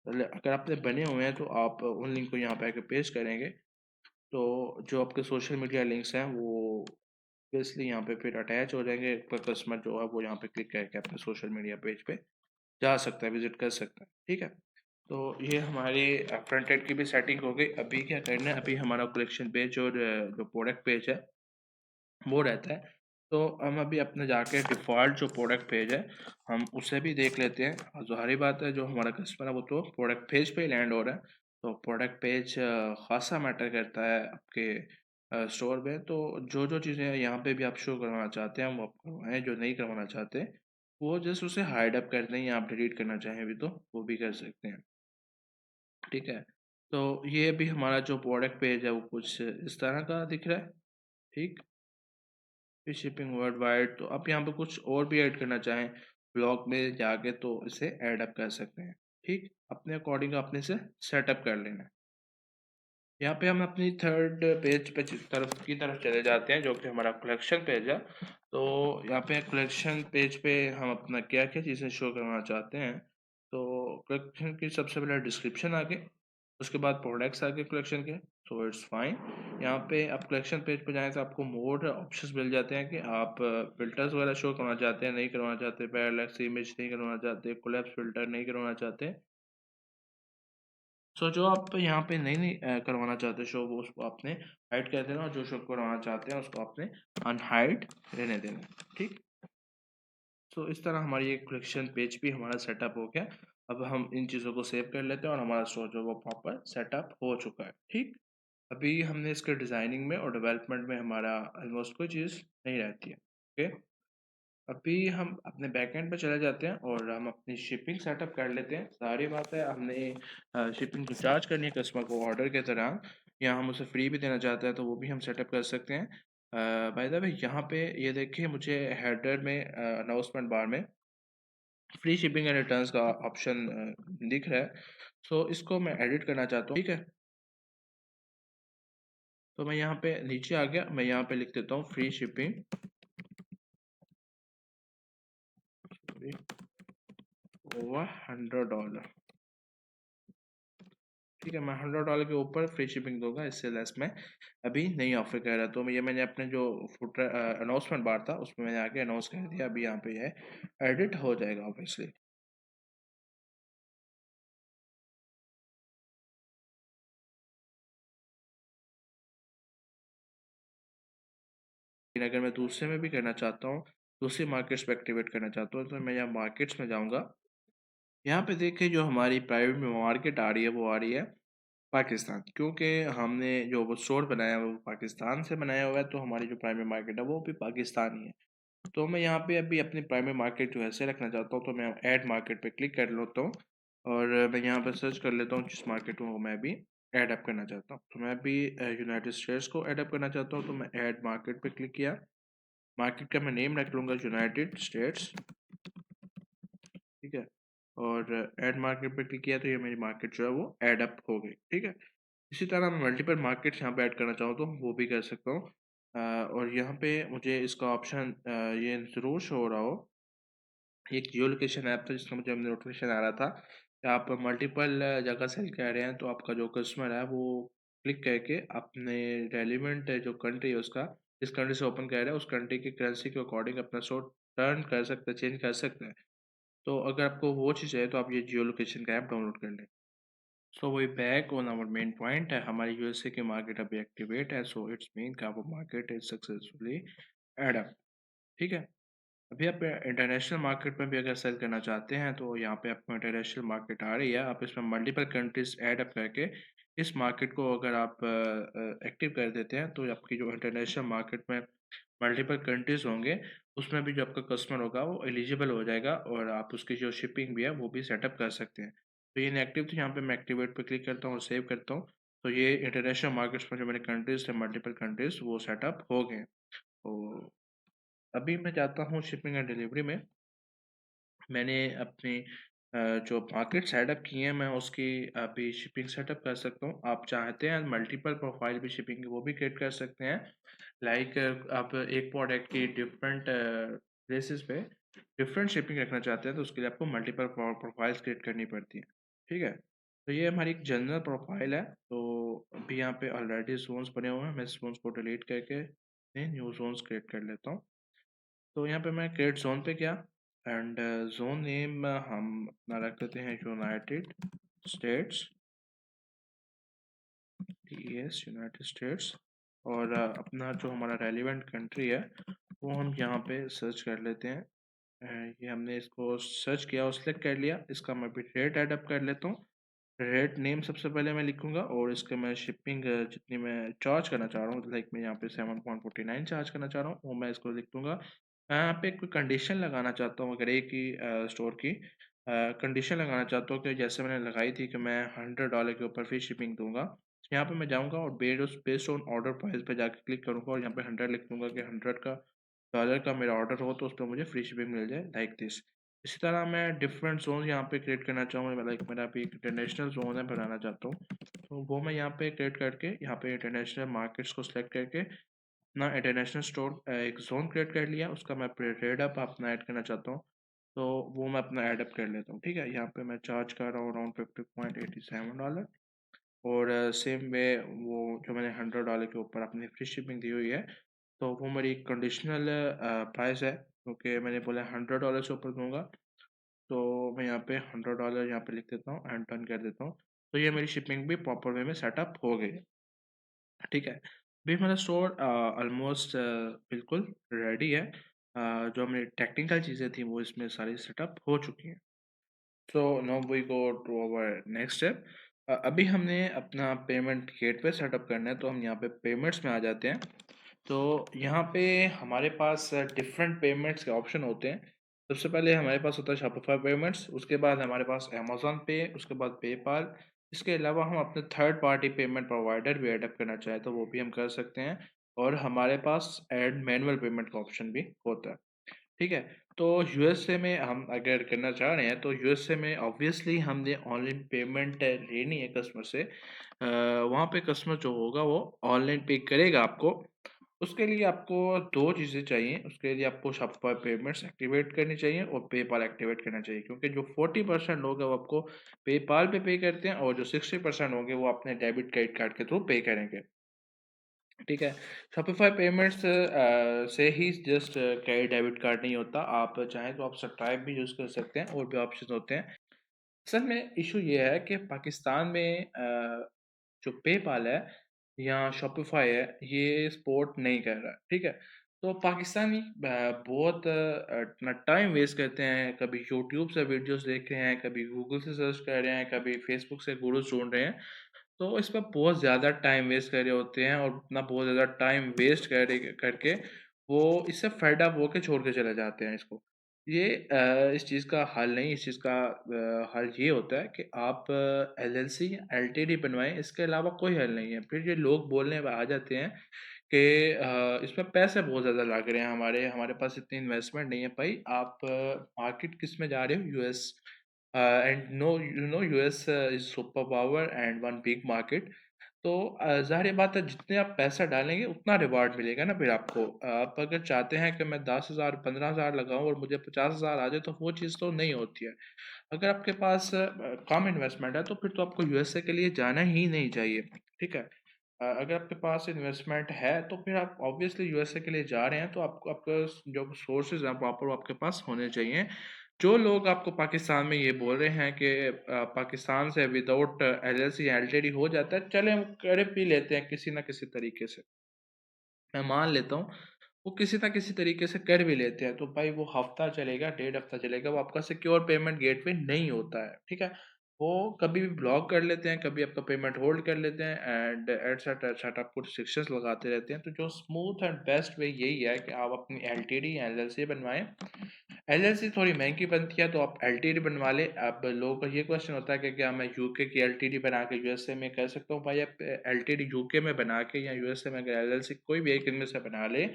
अगर आपने बने हुए हैं तो आप उन लिंक को यहाँ पे आके पेस्ट करेंगे, तो जो आपके सोशल मीडिया लिंक्स हैं वो बेसिकली यहाँ पे फिर अटैच हो जाएंगे। कस्टमर जो है वो यहाँ पे क्लिक करके अपने सोशल मीडिया पेज पे जा सकता है, विजिट कर सकता है, ठीक है। तो ये हमारी फ्रंट एंड की भी सेटिंग हो गई। अभी क्या करना है, अभी हमारा कलेक्शन पेज और जो प्रोडक्ट पेज है वो रहता है। तो हम अभी अपने जाके डिफ़ॉल्ट जो प्रोडक्ट पेज है हम उसे भी देख लेते हैं। और ज़ाहिर बात है जो हमारा कस्टमर है वो तो प्रोडक्ट पेज पे ही लैंड हो रहा है। तो प्रोडक्ट पेज ख़ासा मैटर करता है आपके स्टोर में। तो जो चीज़ें यहाँ पे भी आप शो करवाना चाहते हैं वो आप करवाएँ, जो नहीं करवाना चाहते वो जस्ट उसे हाइड अप कर दें, या आप डिलीट करना चाहें भी तो वो भी कर सकते हैं, ठीक है। तो ये भी हमारा जो प्रोडक्ट पेज है वो कुछ इस तरह का दिख रहा है, ठीक। फ्री शिपिंग वर्ल्ड वाइड, तो आप यहाँ पे कुछ और भी ऐड करना चाहें ब्लॉग में जाके तो इसे ऐड अप कर सकते हैं, ठीक। अपने अकॉर्डिंग आपने इसे सेटअप कर लेना है। यहाँ पे हम अपनी थर्ड पेज पे तरफ चले जाते हैं, जो कि हमारा कलेक्शन पेज है। तो यहाँ पे कलेक्शन पेज पे हम अपना क्या क्या चीज़ें शो करना चाहते हैं। तो कलेक्शन की सबसे पहले डिस्क्रिप्शन आगे, उसके बाद प्रोडक्ट्स आगे कलेक्शन के, सो इट्स फाइन। यहाँ पे आप कलेक्शन पेज पे जाएँ तो आपको मोर ऑप्शंस मिल जाते हैं कि आप फ़िल्टर्स वगैरह शो करवाना चाहते हैं, नहीं करवाना चाहते, पैरालैक्स इमेज नहीं करवाना चाहते, कोलैप्स फ़िल्टर नहीं करवाना चाहते। सो जो आप यहाँ पे नहीं करवाना चाहते शो, वो उसको आपने हाइड कर देना, और जो शो करवाना चाहते हैं उसको आपने अनहाइड रहने देना, ठीक। सो इस तरह हमारी एक कलेक्शन पेज भी हमारा सेटअप हो गया। अब हम इन चीज़ों को सेव कर लेते हैं और हमारा स्टोर जो वो प्रॉपर सेटअप हो चुका है, ठीक। अभी हमने इसके डिज़ाइनिंग में और डेवलपमेंट में हमारा ऑलमोस्ट कोई चीज़ नहीं रहती है, ओके। अभी हम अपने बैकएंड पे चले जाते हैं और हम अपनी शिपिंग सेटअप कर लेते हैं। सारी बात है, हमने शिपिंग जो चार्ज करनी है कस्टमर को ऑर्डर के तरह, या हम उसे फ्री भी देना चाहते हैं तो वो भी हम सेटअप कर सकते हैं। बाय द वे यहाँ पे ये देखिए मुझे हेडर में अनाउंसमेंट बार में फ्री शिपिंग एंड रिटर्न्स का ऑप्शन दिख रहा है। सो इसको मैं एडिट करना चाहता हूँ, ठीक है। तो मैं यहाँ पे नीचे आ गया, मैं यहाँ पे लिख देता हूँ फ्री शिपिंग ओवर $100, ठीक है। मैं $100 के ऊपर फ्री शिपिंग दूंगा, इससे लेस मैं अभी नहीं ऑफर कर रहा। तो ये मैंने अपने जो फुटर अनाउंसमेंट बार था उसमें मैंने आके अनाउंस कर दिया, अभी यहाँ पे ये एडिट हो जाएगा ऑब्वियसली। लेकिन अगर मैं दूसरे में भी करना चाहता हूँ, दूसरी मार्केट्स पे एक्टिवेट करना चाहता हूँ, तो मैं यहाँ मार्केट्स में जाऊँगा। यहाँ पे देखिए जो हमारी प्राइवेट में मार्केट आ रही है वो आ रही है पाकिस्तान, क्योंकि हमने जो वो स्टोर बनाया है वो पाकिस्तान से बनाया हुआ है, तो हमारी जो प्राइमरी मार्केट है वो भी पाकिस्तान ही है। तो मैं यहाँ पे अभी अपनी प्राइमरी मार्केट जो है ऐसे रखना चाहता हूँ, तो मैं ऐड मार्केट पे क्लिक कर लेता हूँ और मैं यहाँ पर सर्च कर लेता हूँ जिस मार्केट को मैं अभी ऐड अप करना चाहता हूँ। तो मैं अभी यूनाइटेड स्टेट्स को ऐड अप करना चाहता हूँ, तो मैं ऐड मार्केट पे क्लिक किया। मार्केट का मैं नेम रख लूँगा यूनाइटेड स्टेट्स, ठीक है। और ऐड मार्केट पे क्लिक किया तो ये मेरी मार्केट जो है वो ऐड अप हो गई, ठीक है। इसी तरह मैं मल्टीपल मार्केट्स यहाँ पे ऐड करना चाहूँ तो वो भी कर सकता हूँ। और यहाँ पे मुझे इसका ऑप्शन ये ज़रूर शो हो रहा हो, एक जियो लोकेशन ऐप था जिसमें मुझे नोटिफिकेशन आ रहा था कि आप मल्टीपल जगह सेल कर रहे हैं, तो आपका जो कस्टमर है वो क्लिक करके अपने रेलिवेंट जो कंट्री है उसका, जिस कंट्री से ओपन कर रहा है उस कंट्री की करेंसी के अकॉर्डिंग अपना स्टोर टर्न कर सकते हैं, चेंज कर सकते हैं। तो अगर आपको वो चीज़ है तो आप ये जियो लोकेशन का ऐप डाउनलोड कर लें। So we back on our main point है, हमारी यूएसए की मार्केट अभी एक्टिवेट है, सो इट्स मीन का वो market is successfully add up, ठीक है। अभी आप इंटरनेशनल मार्केट में भी अगर सेल करना चाहते हैं तो यहाँ पे आपको इंटरनेशनल मार्केट आ रही है, आप इसमें मल्टीपल कंट्रीज ऐड अप करके इस मार्केट को अगर आप एक्टिव कर देते हैं तो आपकी जो इंटरनेशनल मार्केट में मल्टीपल कंट्रीज़ होंगे, उसमें भी जो आपका कस्टमर होगा वो एलिजिबल हो जाएगा और आप उसकी जो शिपिंग भी है वो भी सेटअप कर सकते हैं। तो ये इनएक्टिव थी, यहाँ पे मैं एक्टिवेट पे क्लिक करता हूँ और सेव करता हूँ। तो ये इंटरनेशनल मार्केट्स में जो मेरे कंट्रीज़ थे मल्टीपल कंट्रीज़ वो सेटअप हो गए। तो अभी मैं जाता हूँ शिपिंग एंड डिलीवरी में। मैंने अपनी जो मार्केट सेटअप की है मैं उसकी अभी शिपिंग सेटअप कर सकता हूँ। आप चाहते हैं मल्टीपल प्रोफाइल भी शिपिंग की वो भी क्रिएट कर सकते हैं। लाइक आप एक प्रोडक्ट की डिफरेंट प्लेसेस पे डिफरेंट शिपिंग रखना चाहते हैं तो उसके लिए आपको मल्टीपल प्रोफाइल्स क्रिएट करनी पड़ती है। ठीक है, तो ये हमारी एक जनरल प्रोफाइल है। तो अभी यहाँ पे ऑलरेडी जोन्स बने हुए हैं, मैं जोन्स को डिलीट करके न्यू जोन्स क्रिएट कर लेता हूँ। तो यहाँ पे मैं क्रिएट जोन पे गया एंड जोन नेम हम अपना रख लेते हैं यूनाइटेड स्टेट्स, टीएस यूनाइटेड स्टेट्स। और अपना जो हमारा रेलिवेंट कंट्री है वो हम यहाँ पे सर्च कर लेते हैं। ये हमने इसको सर्च किया और सिलेक्ट कर लिया। इसका मैं भी रेट एडअप कर लेता हूँ। रेट नेम सबसे पहले मैं लिखूंगा और इसका मैं शिपिंग जितनी मैं चार्ज करना चाह रहा हूँ, लाइक मैं यहाँ पे 7.49 चार्ज करना चाह रहा हूँ वो मैं इसको लिख दूंगा। मैं यहाँ पे कोई कंडीशन लगाना चाहता हूँ अगर एक ही स्टोर की कंडीशन लगाना चाहता हूँ कि जैसे मैंने लगाई थी कि मैं $100 के ऊपर फ्री शिपिंग दूंगा। तो यहाँ पे मैं जाऊँगा और बेस्ड ऑन ऑर्डर प्राइस पे जाके क्लिक करूँगा और यहाँ पे 100 लिख दूंगा कि 100 का डॉलर का मेरा ऑर्डर हो तो उस पर मुझे फ्री शिपिंग मिल जाए, लाइक दिस। इसी तरह मैं डिफरेंट जोन यहाँ पे क्रिएट करना चाहूँगा, लाइक मेरा अभी एक इंटरनेशनल जोन है बनाना चाहता हूँ। तो वो मैं यहाँ पे क्रिएट करके यहाँ पे इंटरनेशनल मार्केट्स को सिलेक्ट करके अपना इंटरनेशनल स्टोर एक जोन क्रिएट कर लिया। उसका मैं रेड अप अपना ऐड करना चाहता हूँ तो वो मैं अपना ऐड अप कर लेता हूँ। ठीक है, यहाँ पे मैं चार्ज कर रहा हूँ अराउंड $50.87। और सेम वे वो जो मैंने $100 के ऊपर अपनी फ्री शिपिंग दी हुई है तो वो मेरी कंडीशनल प्राइस है क्योंकि मैंने बोला $100 से ऊपर दूंगा। तो मैं यहाँ पे $100 यहाँ पे लिख देता हूँ एंड डन कर देता हूँ। तो ये मेरी शिपिंग भी प्रॉपर वे में सेटअप हो गई है। ठीक है, अभी मेरा स्टोर ऑलमोस्ट बिल्कुल रेडी है। जो मेरी टेक्निकल चीज़ें थी वो इसमें सारी सेटअप हो चुकी हैं। So now we go to our next step. अभी हमने अपना पेमेंट गेटवे सेटअप करना है तो हम यहाँ पे पेमेंट्स में आ जाते हैं। तो यहाँ पे हमारे पास डिफरेंट पेमेंट्स के ऑप्शन होते हैं। सबसे पहले हमारे पास होता है शॉपिफाई पेमेंट्स, उसके बाद हमारे पास अमेज़न पे, उसके बाद पेपाल। इसके अलावा हम अपने थर्ड पार्टी पेमेंट प्रोवाइडर भी ऐड अप करना चाहें तो वो भी हम कर सकते हैं। और हमारे पास ऐड मैनुअल पेमेंट का ऑप्शन भी होता है। ठीक है, तो यूएसए में हम अगर करना चाह रहे हैं तो यूएसए में ऑब्वियसली हमने ऑनलाइन पेमेंट लेनी है कस्टमर से। वहाँ पे कस्टमर जो होगा वो ऑनलाइन पे करेगा आपको। उसके लिए आपको दो चीज़ें चाहिए, उसके लिए आपको शॉपिफाई पेमेंट्स एक्टिवेट करनी चाहिए और पेपाल एक्टिवेट करना चाहिए क्योंकि जो 40% लोग हैं वो आपको पेपाल पे पे करते हैं और जो 60% होंगे वो अपने डेबिट क्रेडिट कार्ड के थ्रू पे करेंगे। ठीक है, शॉपिफाई पेमेंट्स से ही जस्ट क्रेडिट डेबिट कार्ड नहीं होता, आप चाहें तो आप स्ट्राइप भी यूज़ कर सकते हैं और भी ऑप्शन होते हैं। असल में इशू ये है कि पाकिस्तान में जो पेपाल है या शॉपिफाई है ये सपोर्ट नहीं कर रहा है। ठीक है, तो पाकिस्तानी बहुत अपना टाइम वेस्ट करते हैं, कभी यूट्यूब से वीडियोस देख रहे हैं, कभी गूगल से सर्च कर रहे हैं, कभी फेसबुक से गुरुज ढूंढ रहे हैं। तो इस पर बहुत ज़्यादा टाइम वेस्ट कर रहे होते हैं और अपना बहुत ज़्यादा टाइम वेस्ट करके वो इससे फेड अप होके छोड़ के चले जाते हैं इसको। ये इस चीज़ का हल नहीं, इस चीज़ का हल ये होता है कि आप एलएलसी एलटीडी बनवाएं, इसके अलावा कोई हल नहीं है। फिर ये लोग बोलने पे आ जाते हैं कि इसमें पैसे बहुत ज़्यादा लग रहे हैं, हमारे हमारे पास इतनी इन्वेस्टमेंट नहीं है। भाई आप मार्केट किस में जा रहे हो? US. And no you know US is super power and one big market. तो ज़ाहिर बात है जितने आप पैसा डालेंगे उतना रिवार्ड मिलेगा ना फिर आपको। आप अगर चाहते हैं कि मैं 10,000 15,000 लगाऊं और मुझे 50,000 आ जाए तो वो चीज़ तो नहीं होती है। अगर आपके पास कम इन्वेस्टमेंट है तो फिर तो आपको यूएसए के लिए जाना ही नहीं चाहिए। ठीक है, अगर आपके पास इन्वेस्टमेंट है तो फिर आप ऑब्वियसली यूएसए के लिए जा रहे हैं तो आपको आपका जो सोर्सेज हैं प्रॉपर आपके पास होने चाहिए। जो लोग आपको पाकिस्तान में ये बोल रहे हैं कि पाकिस्तान से विदाउट एलएलसी एलटीडी हो जाता है, चले हम कर भी लेते हैं किसी ना किसी तरीके से। मैं मान लेता हूँ वो किसी ना किसी तरीके से कर भी लेते हैं तो भाई वो हफ्ता चलेगा, 1.5 हफ्ता चलेगा, वो आपका सिक्योर पेमेंट गेटवे नहीं होता है। ठीक है, वो कभी भी ब्लॉक कर लेते हैं, कभी आपका पेमेंट होल्ड कर लेते हैं एंड एटसेट्रा एटसेट्रा आपको रिस्ट्रिक्शंस लगाते रहते हैं। तो जो स्मूथ एंड बेस्ट वे यही है कि आप अपनी एलटीडी या एलएलसी बनवाएं। एलएलसी थोड़ी महंगी बनती है तो आप एलटीडी बनवा लें। अब लोगों का ये क्वेश्चन होता है कि क्या मैं यूके की एलटीडी बना के यूएसए में कर सकता हूँ? भाई आप एलटीडी यूके में बना के या यूएसए में अगर एलएलसी कोई भी एक इनमें से बना ले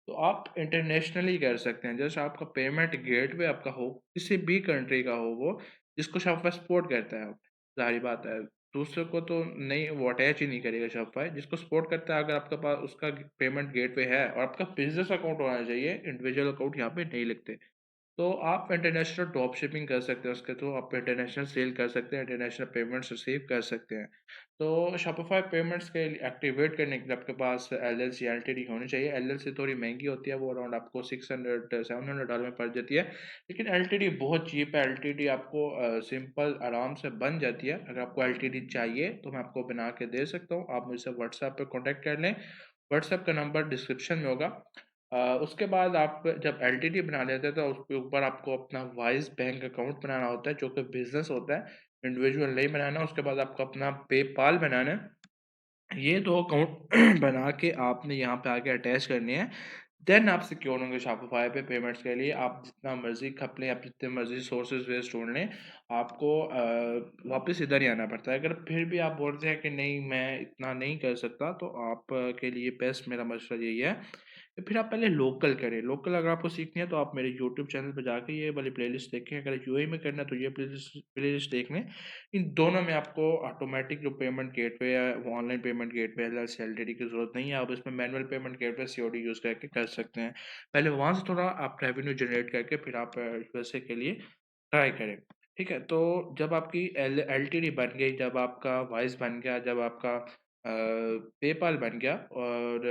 तो आप इंटरनेशनली कर सकते हैं। जैसे आपका पेमेंट गेटवे आपका हो, किसी भी कंट्री का हो वो, जिसको शॉपिफाई सपोर्ट करता है, ज़ाहिर बात है। दूसरे को तो नहीं, वो अटैच ही नहीं करेगा शॉपिफाई। जिसको सपोर्ट करता है, अगर आपके पास उसका पेमेंट गेटवे है और आपका बिजनेस अकाउंट होना चाहिए, इंडिविजुअल अकाउंट यहाँ पे नहीं लिखते। तो आप इंटरनेशनल ड्रॉप शिपिंग कर सकते हैं उसके थ्रू, आप इंटरनेशनल सेल कर सकते हैं, इंटरनेशनल पेमेंट्स रिसीव कर सकते हैं। तो शॉपिफाई पेमेंट्स के लिए एक्टिवेट करने के लिए आपके पास एलएलसी एलटीडी होनी चाहिए। एलएलसी थोड़ी महंगी होती है, वो अराउंड आपको 600 700 डॉलर में पड़ जाती है। लेकिन एलटीडी बहुत चीप है। एलटीडी आपको सिंपल आराम से बन जाती है। अगर आपको एलटीडी चाहिए तो मैं आपको बना के दे सकता हूँ। आप मुझसे व्हाट्सएप पे कॉन्टैक्ट कर लें। व्हाट्सएप का नंबर डिस्क्रिप्शन में होगा। उसके बाद आप जब एलटीडी बना लेते हैं तो उसके ऊपर आपको अपना वाइज बैंक अकाउंट बनाना होता है, जो कि बिजनेस होता है, इंडिविजुअल नहीं बनाना। उसके बाद आपको अपना पेपाल बनाना है। ये दो अकाउंट बना के आपने यहाँ पे आके अटैच करनी है। देन आप सिक्योर होंगे शॉपिफाई पे पेमेंट्स के लिए। आप जितना मर्जी खप लें, आप जितने मर्जी सोर्सेज वेस्ट ढूंढ लें, आपको वापस इधर ही आना पड़ता है। अगर फिर भी आप बोलते हैं कि नहीं मैं इतना नहीं कर सकता, तो आप के लिए बेस्ट मेरा मशवरा यही है कि फिर आप पहले लोकल करें। लोकल अगर आपको सीखनी है तो आप मेरे यूट्यूब चैनल पर जाके ये वाली प्लेलिस्ट देखें। अगर यूएई में करना है तो ये प्लेलिस्ट देख लें। इन दोनों में आपको ऑटोमेटिक जो पेमेंट गेटवे है, वो online payment gateway LLC LTD की ज़रूरत नहीं है। आप इसमें manual payment gateway COD use करके कर सकते हैं। पहले वहाँ से थोड़ा आप रेवेन्यू जनरेट करके फिर आप यूएसए के लिए ट्राई करें। ठीक है, तो जब आपकी एलटीडी बन गई, जब आपका वाइस बन गया, जब आपका पेपाल बन गया और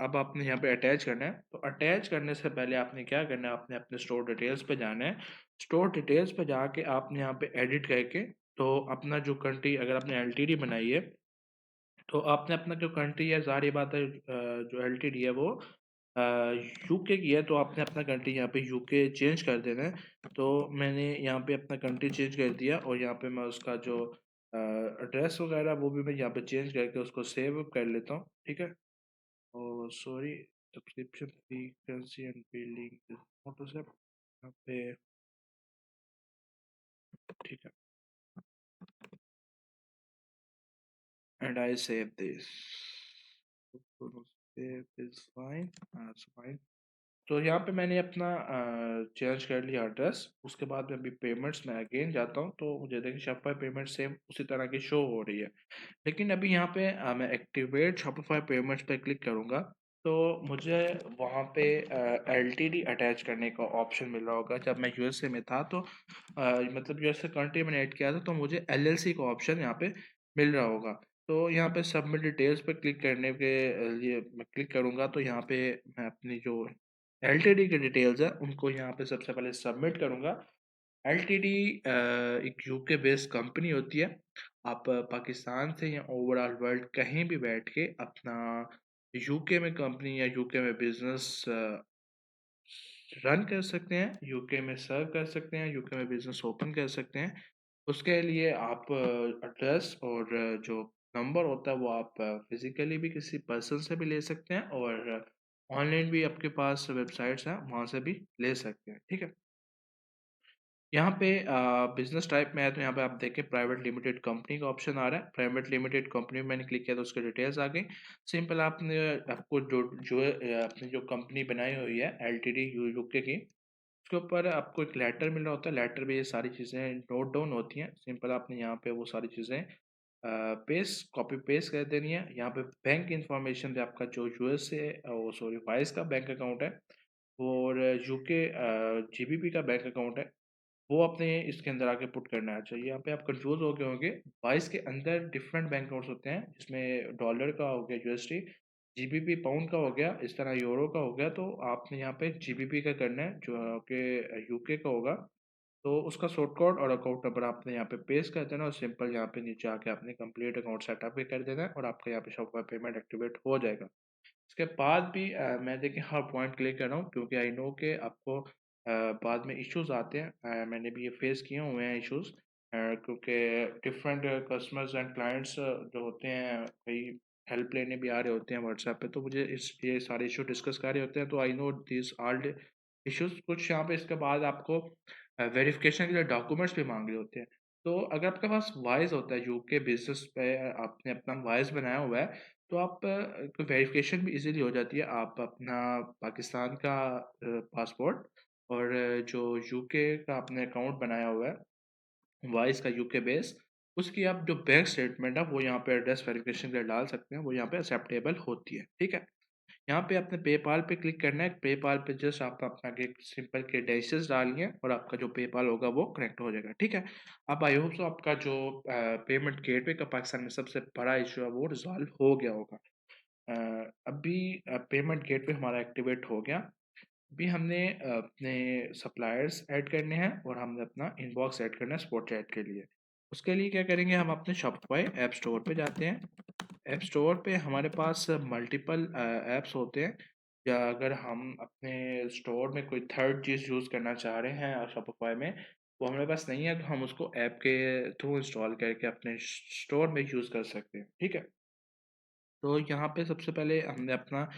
अब आपने यहाँ पे अटैच करना है, तो अटैच करने से पहले आपने क्या करना है, आपने अपने स्टोर डिटेल्स पे जाना है। स्टोर डिटेल्स पे जाके आपने यहाँ पे एडिट करके, तो अपना जो कंट्री, अगर आपने एलटीडी बनाई है तो आपने अपना जो कंट्री है, ज़ाहिर बात है जो एलटीडी है वो यूके की है, तो आपने अपना कंट्री यहाँ पे यूके चेंज कर देना है। तो मैंने यहाँ पे अपना कंट्री चेंज कर दिया और यहाँ पे मैं उसका जो एड्रेस वगैरह वो भी मैं यहाँ पे चेंज करके उसको सेव कर लेता हूँ। ठीक है, और sorry, subscription fee currency and billing photo से यहाँ पे, ठीक है, and I save this, save this fine, fine. तो यहाँ पे मैंने अपना चेंज कर लिया एड्रेस। उसके बाद में अभी पेमेंट्स में अगेन जाता हूँ तो मुझे देखिए शॉपिफाई पेमेंट सेम उसी तरह की शो हो रही है। लेकिन अभी यहाँ पे मैं एक्टिवेट शॉपिफाई पेमेंट्स पे क्लिक करूँगा तो मुझे वहाँ पे एलटीडी अटैच करने का ऑप्शन मिल रहा होगा। जब मैं यूएसए में था तो मतलब यूएसए कंट्री मैंने ऐड किया था तो मुझे एलएलसी का ऑप्शन यहाँ पे मिल रहा होगा। तो यहाँ पे सबमिट डिटेल्स पे क्लिक करने के लिए मैं क्लिक करूँगा तो यहाँ पे मैं अपनी जो एलटीडी की डिटेल्स है उनको यहाँ पे सबसे पहले सबमिट करूँगा। एलटीडी एक यूके बेस्ड कंपनी होती है। आप पाकिस्तान से या ओवरऑल वर्ल्ड कहीं भी बैठ के अपना यूके में कंपनी या यूके में बिजनेस रन कर सकते हैं, यूके में सर्व कर सकते हैं, यूके में बिजनेस ओपन कर सकते हैं। उसके लिए आप एड्रेस और जो नंबर होता है वो आप फिजिकली भी किसी पर्सन से भी ले सकते हैं और ऑनलाइन भी आपके पास वेबसाइट्स हैं वहाँ से भी ले सकते हैं। ठीक है, यहाँ पे बिजनेस टाइप में है तो यहाँ पे आप देखें प्राइवेट लिमिटेड कंपनी का ऑप्शन आ रहा है। प्राइवेट लिमिटेड कंपनी में मैंने क्लिक किया तो उसके डिटेल्स आ गई। सिंपल आपने आपको जो जो अपनी जो कंपनी बनाई हुई है एलटीडी यूके की, उसके ऊपर आपको एक लेटर मिल रहा होता है। लेटर में ये सारी चीज़ें नोट डाउन होती हैं। सिंपल आपने यहाँ पे वो सारी चीज़ें पेस्ट कॉपी पेस्ट कर देनी है। यहाँ पे बैंक इंफॉर्मेशन आपका जो यूएस से वो सॉरी वाइस का बैंक अकाउंट है और यूके जीबीपी का बैंक अकाउंट है, वो अपने इसके अंदर आके पुट करना है। चाहिए यहाँ पे आप कंफ्यूज हो गए होंगे। बाईस के अंदर डिफरेंट बैंक नोट्स होते हैं, जिसमें डॉलर का हो गया यूएसडी, जीबीपी पाउंड का हो गया, इस तरह यूरो का हो गया। तो आपने यहाँ पे जीबीपी का करना है जो कि यूके का होगा। तो उसका सोर्ट कोड और अकाउंट नंबर आपने यहाँ पे पेस्ट कर देना और सिंपल यहाँ पे नीचे आके आपने कंप्लीट अकाउंट सेटअप भी कर देना है और आपका यहाँ पे शॉपिफाई पेमेंट एक्टिवेट हो जाएगा। इसके बाद भी मैं देखिए हर पॉइंट क्लियर कर रहा हूँ क्योंकि आई नो कि आपको बाद में इश्यूज आते हैं। मैंने भी ये फेस किए हुए हैं इश्यूज क्योंकि डिफरेंट कस्टमर्स एंड क्लाइंट्स जो होते हैं कई हेल्प लेने भी आ रहे होते हैं व्हाट्सएप पे, तो मुझे इस ये सारे इशू डिस्कस कर रहे होते हैं, तो I know this all issues. कुछ यहाँ पे इसके बाद आपको वेरिफिकेशन के लिए डॉक्यूमेंट्स भी मांग रहे होते हैं। तो अगर आपके पास वाइज होता है यूके बेसिस पे, आपने अपना वाइज बनाया हुआ है, तो आप वेरिफिकेशन भी इजीली हो जाती है। आप अपना पाकिस्तान का पासपोर्ट और जो यूके का आपने अकाउंट बनाया हुआ है वाइस का यूके बेस, उसकी आप जो बैंक स्टेटमेंट है वो यहाँ पे एड्रेस वेरिफिकेशन के लिए डाल सकते हैं, वो यहाँ पे एक्सेप्टेबल होती है। ठीक है, यहाँ पे आपने पेपाल पे क्लिक करना है। पेपाल पे जस्ट आप अपना एक सिंपल क्रेडेंशियल्स डालिए और आपका जो पेपाल होगा वो कनेक्ट हो जाएगा। ठीक है, अब आई होप सो आपका जो पेमेंट गेटवे का पाकिस्तान में सबसे बड़ा इशू है वो रिजॉल्व हो गया होगा। अभी पेमेंट गेटवे हमारा एक्टिवेट हो गया। अभी हमने अपने सप्लायर्स ऐड करने हैं और हमने अपना इनबॉक्स ऐड करना है स्पॉट चैट के लिए। उसके लिए क्या करेंगे, हम अपने शॉपिफाई ऐप स्टोर पे जाते हैं। ऐप स्टोर पे हमारे पास मल्टीपल ऐप्स होते हैं, या अगर हम अपने स्टोर में कोई थर्ड चीज़ यूज़ करना चाह रहे हैं शॉपिफाई में, वो हमारे पास नहीं है, तो हम उसको ऐप के थ्रू इंस्टॉल करके अपने स्टोर में यूज़ कर सकते हैं। ठीक है, तो यहाँ पे सबसे पहले हमने अपना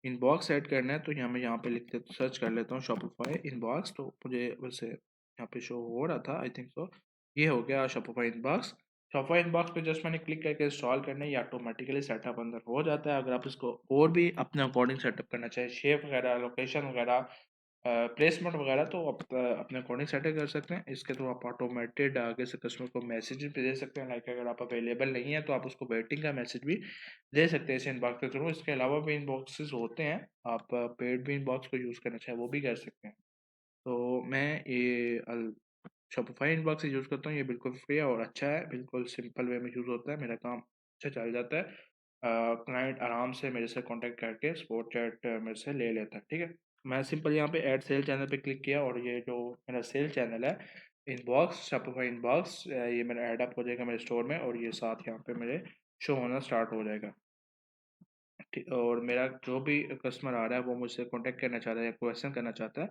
इनबॉक्स ऐड करना है, तो यहाँ पे लिखते सर्च कर लेता हूँ शॉपिफाई इनबॉक्स, तो मुझे वैसे यहाँ पे शो हो रहा था, आई थिंक सो ये हो गया शॉपिफाई इनबॉक्स। शॉपिफाई इनबॉक्स पे जस्ट मैंने क्लिक करके इंस्टॉल करना है, ये ऑटोमेटिकली सेटअप अंदर हो जाता है। अगर आप इसको और भी अपने अकॉर्डिंग सेटअप करना चाहें, शेप वगैरह, लोकेशन वगैरह, प्लेसमेंट वगैरह, तो आप अपने अकॉर्डिंग सेटअप कर सकते हैं। इसके थ्रू आप ऑटोमेटेड आगे से कस्टमर को मैसेज भी दे सकते हैं, लाइक अगर आप अवेलेबल नहीं है तो आप उसको वेटिंग का मैसेज भी दे सकते हैं इस इनबॉक्स के थ्रू। इसके अलावा भी इनबॉक्सेस होते हैं, आप पेड भी इनबॉक्स को यूज़ करना चाहें वो भी कर सकते हैं। तो मैं ये शॉपिफाई इनबॉक्स से यूज़ करता हूँ, ये बिल्कुल फ्री है और अच्छा है, बिल्कुल सिंपल वे में यूज़ होता है, मेरा काम अच्छा चल जाता है। क्लाइंट आराम से मेरे से कांटेक्ट करके स्पॉट चैट मेरे से ले लेता है। ठीक है, मैं सिंपल यहाँ पे ऐड सेल चैनल पे क्लिक किया और ये जो मेरा सेल चैनल है इनबॉक्स, शॉपिफाई इनबॉक्स, ये मेरा ऐड अप हो जाएगा मेरे स्टोर में, और ये साथ यहाँ पे मेरे शो होना स्टार्ट हो जाएगा। ठीक, और मेरा जो भी कस्टमर आ रहा है वो मुझसे कांटेक्ट करना चाहता है या क्वेश्चन करना चाहता है,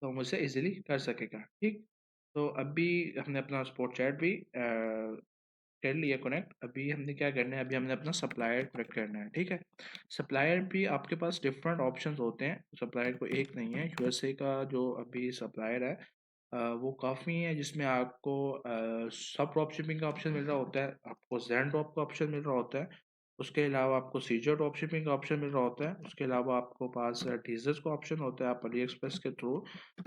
तो मुझसे इजीली कर सकेगा। ठीक, तो अभी हमने अपना स्पॉट चैट भी कर लिया कनेक्ट। अभी हमने क्या करना है, अभी हमने अपना सप्लायर कनेक्ट करना है। ठीक है, सप्लायर भी आपके पास डिफरेंट ऑप्शंस होते हैं, सप्लायर को एक नहीं है। यूएसए का जो अभी सप्लायर है वो काफ़ी है, जिसमें आपको सब ड्रॉप शिपिंग का ऑप्शन मिल रहा होता है, आपको जैन ड्रॉप का ऑप्शन मिल रहा होता है, उसके अलावा आपको सीजर ड्रॉप शिपिंग का ऑप्शन मिल रहा होता है, उसके अलावा आपको पास डीजर्स का ऑप्शन होता है। आप अली एक्सप्रेस के थ्रू,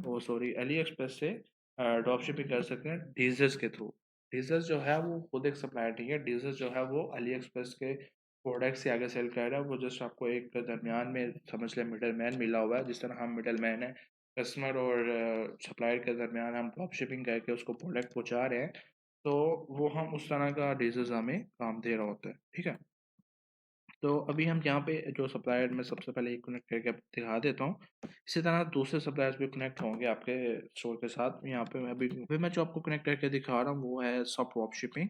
वो सॉरी अली एक्सप्रेस से ड्रॉप शिपिंग कर सकते हैं डीजर्स के थ्रू। डीजर्स जो है वो खुद एक सप्लायर नहीं है, डीजर्स जो है वो अली एक्सप्रेस के प्रोडक्ट से आगे सेल कर रहा है, वो जस्ट आपको एक दरमियान में समझ लें मिडल मैन मिला हुआ है, जिस तरह हम मिडल मैन है कस्टमर और सप्लायर के दरमियान, हम ड्रॉप शिपिंग करके उसको प्रोडक्ट पहुंचा रहे हैं, तो वो हम उस तरह का डीजर्स हमें काम दे रहा होता है। ठीक है, तो अभी हम यहाँ पे जो सप्लायर में सबसे पहले एक कनेक्ट करके आपको दिखा देता हूँ, इसी तरह दूसरे सप्लायर्स भी कनेक्ट होंगे आपके स्टोर के साथ। यहाँ पे अभी मैं जो आपको कनेक्ट करके दिखा रहा हूँ वो है सब ड्रॉप शिपिंग।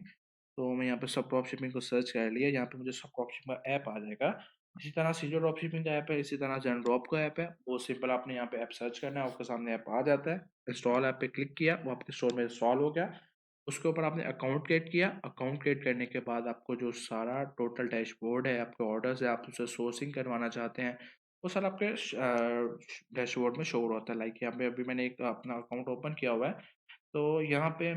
तो मैं यहाँ पे सब ड्रॉप शिपिंग को सर्च कर लिया, यहाँ पे मुझे सब ड्रॉप शिपिंग का ऐप आ जाएगा। इसी तरह सीजो ड्रॉप शिपिंग का ऐप है, इसी तरह जैन ड्रॉप का ऐप है, वो सिंपल आपने यहाँ पे ऐप सर्च करना है, आपके सामने ऐप आ जाता है। इंस्टॉल ऐप पे क्लिक किया, वो आपके स्टोर में इंस्टॉल हो गया। उसके ऊपर आपने अकाउंट क्रिएट किया, अकाउंट क्रिएट करने के बाद आपको जो सारा टोटल डैशबोर्ड है, आपके ऑर्डर्स है, आप उससे सोर्सिंग करवाना चाहते हैं, वो सारा आपके डैशबोर्ड में शो हो रहा है। लाइक यहाँ पे अभी मैंने एक अपना अकाउंट ओपन किया हुआ है, तो यहाँ पे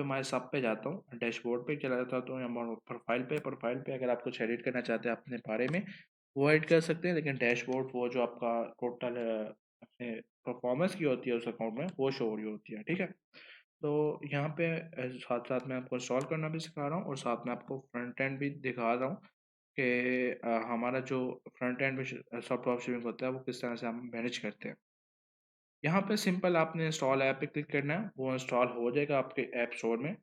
माय सब पे जाता हूँ, डैशबोर्ड पे चला जाता हूँ, तो यहाँ प्रोफाइल पे अगर आप कुछ एडिट करना चाहते हैं अपने बारे में वो एडिट कर सकते हैं, लेकिन डैशबोर्ड वो जो आपका टोटल अपने परफॉर्मेंस की होती है उस अकाउंट में वो शो हो रही होती है। ठीक है, तो यहाँ पे साथ साथ मैं आपको इंस्टॉल करना भी सिखा रहा हूँ और साथ में आपको फ्रंट एंड भी दिखा रहा हूँ कि हमारा जो फ्रंट एंड में सब ड्रॉप शिपिंग होता है वो किस तरह से हम मैनेज करते हैं। यहाँ पे सिंपल आपने इंस्टॉल ऐप पे क्लिक करना है, वो इंस्टॉल हो जाएगा आपके ऐप स्टोर में।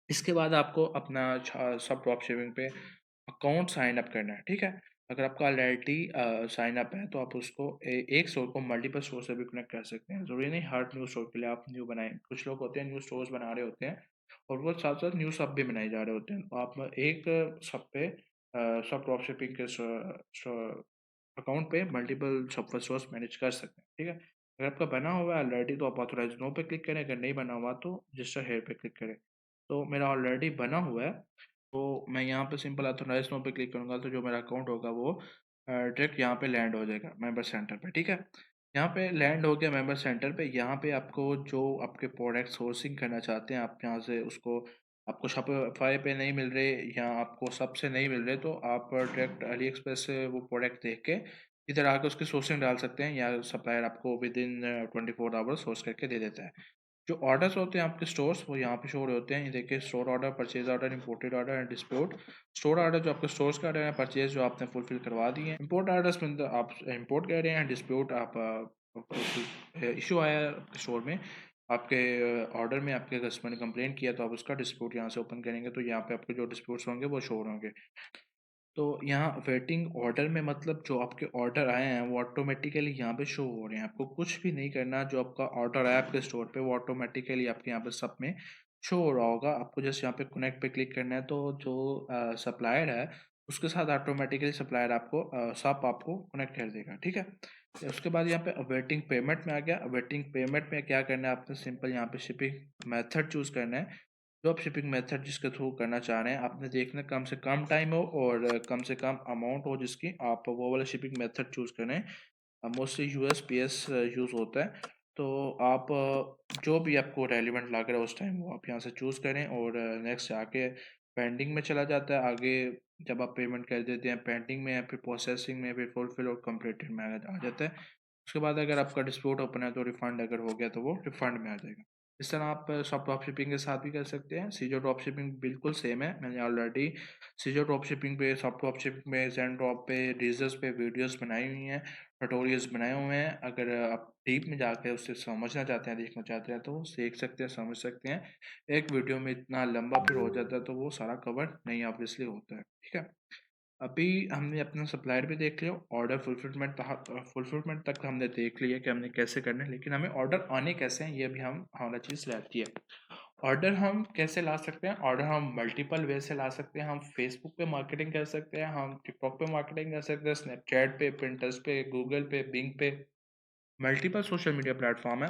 इसके बाद आपको अपना सब ड्रॉप शिपिंग पे अकाउंट साइन अप करना है। ठीक है, अगर आपका ऑलरेडी साइन अप है तो आप उसको एक स्टोर को मल्टीपल स्टोर से भी कनेक्ट कर सकते हैं, ज़रूरी नहीं हर न्यू स्टोर के लिए आप न्यू बनाएं। कुछ लोग होते हैं न्यू स्टोर्स बना रहे होते हैं और वो साथ साथ न्यू सब भी बनाए जा रहे होते हैं, तो आप एक सब पे सब ड्रॉप शिपिंग के अकाउंट पे मल्टीपल सब स्टोर्स मैनेज कर सकते हैं। ठीक है, अगर आपका बना हुआ है ऑलरेडी तो आप ऑथोराइज नो पे क्लिक करें, अगर नहीं बना हुआ तो रजिस्टर हेयर पे क्लिक करें। तो मेरा ऑलरेडी बना हुआ है। तो मैं यहाँ पे सिंपल ऑथराइज नाउ पे क्लिक करूँगा तो जो मेरा अकाउंट होगा वो डायरेक्ट यहाँ पे लैंड हो जाएगा मेंबर सेंटर पे, ठीक है। यहाँ पे लैंड हो गया मेंबर सेंटर पे। यहाँ पे आपको जो आपके प्रोडक्ट सोर्सिंग करना चाहते हैं आप यहाँ से उसको, आपको शॉपिफाई पे नहीं मिल रहे या आपको सबसे नहीं मिल रहे, तो आप डायरेक्ट अली एक्सप्रेस से वो प्रोडक्ट देख के इधर आके उसकी सोर्सिंग डाल सकते हैं, या सप्लायर आपको विद इन 24 आवर्स सोर्स करके दे देता है। जो ऑर्डर्स होते हैं आपके स्टोर्स वो यहाँ पे शो हो रहे होते हैं। ये देखिए, store order, purchase order, imported order and dispute. Store order जो आपके स्टोर्स का ऑर्डर है, परचेज जो आपने फुलफिल करवा दिए हैं। इंपोर्ट ऑर्डर्स में आप इंपोर्ट कर रहे हैं, डिस्प्यूट आप इशू आया है आपके स्टोर में, आपके ऑर्डर में आपके कस्टमर ने कंप्लेंट किया, तो आप उसका डिस्प्यूट यहाँ से ओपन करेंगे तो यहाँ पे आपके जो डिस्प्यूट्स होंगे वो शो होंगे। तो यहाँ वेटिंग ऑर्डर में मतलब जो आपके ऑर्डर आए हैं वो ऑटोमेटिकली यहाँ पे शो हो रहे हैं। आपको कुछ भी नहीं करना, जो आपका ऑर्डर आया आपके स्टोर पे वो ऑटोमेटिकली आपके यहाँ पे सब में शो हो रहा होगा। आपको जस्ट यहाँ पे कनेक्ट पे क्लिक करना है, तो जो सप्लायर है उसके साथ ऑटोमेटिकली सप्लायर आपको सब आपको कनेक्ट कर देगा, ठीक है। तो उसके बाद यहाँ पे अवेटिंग पेमेंट में आ गया। अवेटिंग पेमेंट में क्या करना है, आपने सिंपल यहाँ पे शिपिंग मेथड चूज करना है। ड्रॉप शिपिंग मेथड जिसके थ्रू करना चाह रहे हैं, आपने देखना कम से कम टाइम हो और कम से कम अमाउंट हो जिसकी, आप वो वाला शिपिंग मेथड चूज़ करें। मोस्टली यूएसपीएस यूज़ होता है। तो आप जो भी आपको रेलिवेंट लग रहा है उस टाइम वो आप यहाँ से चूज़ करें और नेक्स्ट आके पेंडिंग में चला जाता है। आगे जब आप पेमेंट कर देते हैं पेंडिंग में, या फिर प्रोसेसिंग में, फिर फुलफिल और कंप्लीटेड में आ जाता है। उसके बाद अगर आपका डिस्प्यूट ओपन है तो रिफंड अगर हो गया तो वो रिफंड में आ जाएगा। इस तरह आप सब ड्रॉप शिपिंग के साथ भी कर सकते हैं। सीजो ड्रॉप शिपिंग बिल्कुल सेम है। मैंने ऑलरेडी सीजो ड्रॉप शिपिंग पे, सब ड्रॉप शिपिंग पे, ज़ेन ड्रॉप पे, डीजर्स पे वीडियोस बनाई हुई हैं, ट्यूटोरियल्स बनाए हुए हैं। अगर आप डीप में जाकर उससे समझना चाहते हैं, देखना चाहते हैं, तो सीख सकते हैं, समझ सकते हैं। एक वीडियो में इतना लंबा फिर हो जाता है तो वो सारा कवर नहीं ऑब्वियसली होता है, ठीक है। अभी हमने अपना सप्लायर भी देख लिया, ऑर्डर फुलफिलमेंट तक हमने देख लिया कि हमने कैसे करना है, लेकिन हमें ऑर्डर आने कैसे हैं ये भी हम हमारा चीज़ रहती है। ऑर्डर हम कैसे ला सकते हैं? ऑर्डर हम मल्टीपल वे से ला सकते हैं। हम फेसबुक पे मार्केटिंग कर सकते हैं, हम टिकटॉक पे मार्केटिंग कर सकते हैं, स्नैपचैट पे, पिंटरेस्ट पे, गूगल पे, बिंग पे, मल्टीपल सोशल मीडिया प्लेटफॉर्म है।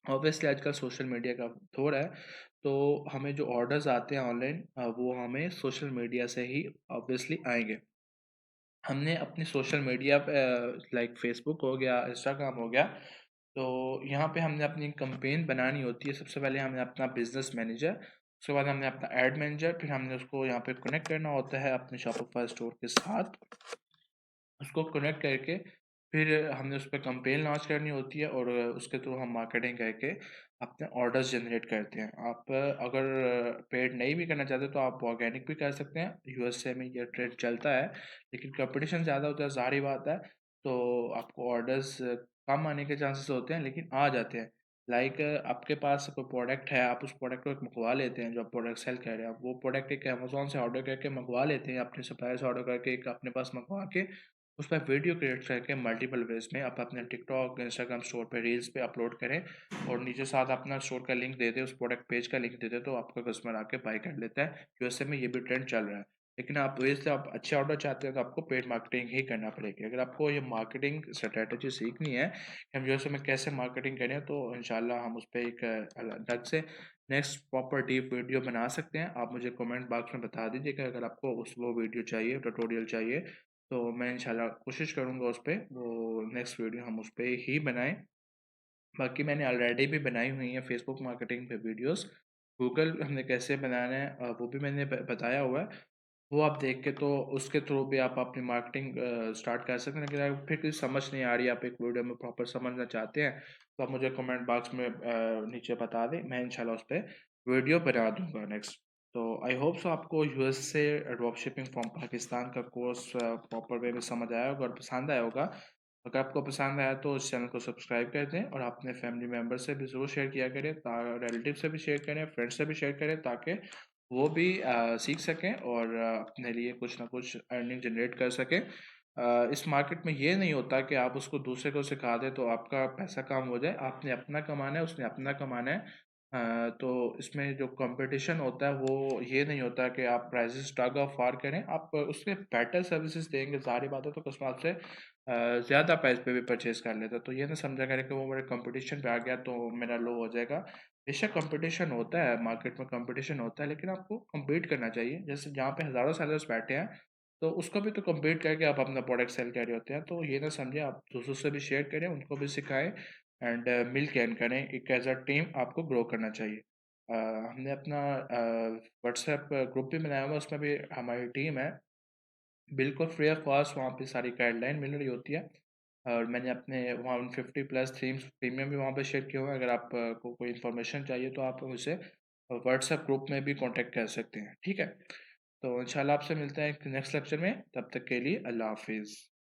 ऑब्वियसली आजकल सोशल मीडिया का दौर है, तो हमें जो ऑर्डर्स आते हैं ऑनलाइन वो हमें सोशल मीडिया से ही ऑब्वियसली आएंगे। हमने अपनी सोशल मीडिया पे लाइक फेसबुक हो गया, इंस्टाग्राम हो गया, तो यहाँ पे हमने अपनी कंपेन बनानी होती है। सबसे पहले हमने अपना बिजनेस मैनेजर, उसके बाद हमने अपना एड मैनेजर, फिर हमने उसको यहाँ पे कनेक्ट करना होता है अपने शॉपिफाई स्टोर के साथ। उसको कनेक्ट करके फिर हमने उस पे कैंपेन लॉन्च करनी होती है और उसके थ्रू हम मार्केटिंग करके अपने ऑर्डर्स जनरेट करते हैं। आप अगर पेड नहीं भी करना चाहते तो आप ऑर्गेनिक भी कर सकते हैं। यूएसए में ये ट्रेंड चलता है, लेकिन कंपटीशन ज़्यादा होता है, ज़ाहिर बात है। तो आपको ऑर्डर्स कम आने के चांसेस होते हैं, लेकिन आ जाते हैं। लाइक आपके पास कोई प्रोडक्ट है, आप उस प्रोडक्ट को एक मंगवा लेते हैं, जो आप प्रोडक्ट सेल कर रहे हैं, आप वो प्रोडक्ट एक अमेजोन से ऑर्डर करके मंगवा लेते हैं, अपने सप्लायर से ऑर्डर करके एक अपने पास मंगवा के उस पर वीडियो क्रिएट करके मल्टीपल वेज में आप अपने टिकटॉक, इंस्टाग्राम स्टोर पे, रील्स पे अपलोड करें और नीचे साथ अपना स्टोर का लिंक दे दें, उस प्रोडक्ट पेज का लिंक दे दें, तो आपका कस्टमर आके बाय कर लेता है। यूएसए में ये भी ट्रेंड चल रहा है। लेकिन आप वैसे आप अच्छे ऑर्डर चाहते हैं तो आपको पेड मार्केटिंग ही करना पड़ेगी। अगर आपको ये मार्केटिंग स्ट्रेटेजी सीखनी है कि हम यूएसए में कैसे मार्केटिंग करें, तो इंशाल्लाह हम उस पर एक अलग से नेक्स्ट प्रॉपर डीप वीडियो बना सकते हैं। आप मुझे कमेंट बॉक्स में बता दीजिएगा अगर आपको उस वो वीडियो चाहिए, ट्यूटोरियल चाहिए, तो मैं इंशाल्लाह कोशिश करूँगा उस पे वो नेक्स्ट वीडियो हम उस पे ही बनाएँ। बाकी मैंने ऑलरेडी भी बनाई हुई है फेसबुक मार्केटिंग पे वीडियोस। गूगल हमने कैसे बनाना है वो भी मैंने बताया हुआ है। वो आप देख के तो उसके थ्रू भी आप अपनी मार्केटिंग स्टार्ट कर सकते हैं। लेकिन अगर फिर कुछ समझ नहीं आ रही है, आप एक वीडियो में प्रॉपर समझना चाहते हैं, तो आप मुझे कमेंट बॉक्स में नीचे बता दें, मैं इंशाल्लाह उस पर वीडियो बना दूंगा नेक्स्ट। तो आई होप सो आपको यूएस से ड्रॉप शिपिंग फ्रॉम पाकिस्तान का कोर्स प्रॉपर वे में समझ आया होगा और पसंद आया होगा। अगर आपको पसंद आया तो इस चैनल को सब्सक्राइब कर दें और अपने फैमिली मेम्बर से भी ज़रूर शेयर किया करें, रिलेटिव से भी शेयर करें, फ्रेंड्स से भी शेयर करें, ताकि वो भी सीख सकें और अपने लिए कुछ ना कुछ अर्निंग जनरेट कर सकें। इस मार्केट में ये नहीं होता कि आप उसको दूसरे को सिखा दें तो आपका पैसा कम हो जाए। आपने अपना कमाना है, उसने अपना कमाना है। तो इसमें जो कंपटीशन होता है वो ये नहीं होता कि आप प्राइसेस टग ऑफ वार करें, आप उसमें बेटर सर्विसेज देंगे, सारी बात है तो कस्टमर आपसे ज़्यादा प्राइस पे भी परचेज कर लेता है। तो ये ना समझा करें कि वो मेरे कंपटीशन पे आ गया तो मेरा लो हो जाएगा। बेशक कंपटीशन होता है, मार्केट में कंपटीशन होता है, लेकिन आपको कम्पीट करना चाहिए। जैसे जहाँ पे हज़ारों सेलर्स बैठे हैं तो उसको भी तो कम्पीट करके आप अपना प्रोडक्ट सेल कर रहे होते हैं। तो ये ना समझे, आप दूसरों से भी शेयर करें, उनको भी सिखाएं एंड मिल के एंड करें। एक एज अ टीम आपको ग्रो करना चाहिए। हमने अपना व्हाट्सएप ग्रुप भी बनाया हुआ है, उसमें भी हमारी टीम है, बिल्कुल फ्री ऑफ कॉस्ट वहाँ पे सारी गाइडलाइन मिल रही होती है। और मैंने अपने 150+ थीम्स प्रीमियम भी वहाँ पे शेयर किया हुआ है। अगर आप को कोई इन्फॉर्मेशन चाहिए तो आप मुझे व्हाट्सएप ग्रुप में भी कांटेक्ट कर सकते हैं, ठीक है। तो इंशाल्लाह आपसे मिलते हैं नेक्स्ट लेक्चर में, तब तक के लिए अल्लाह हाफिज़।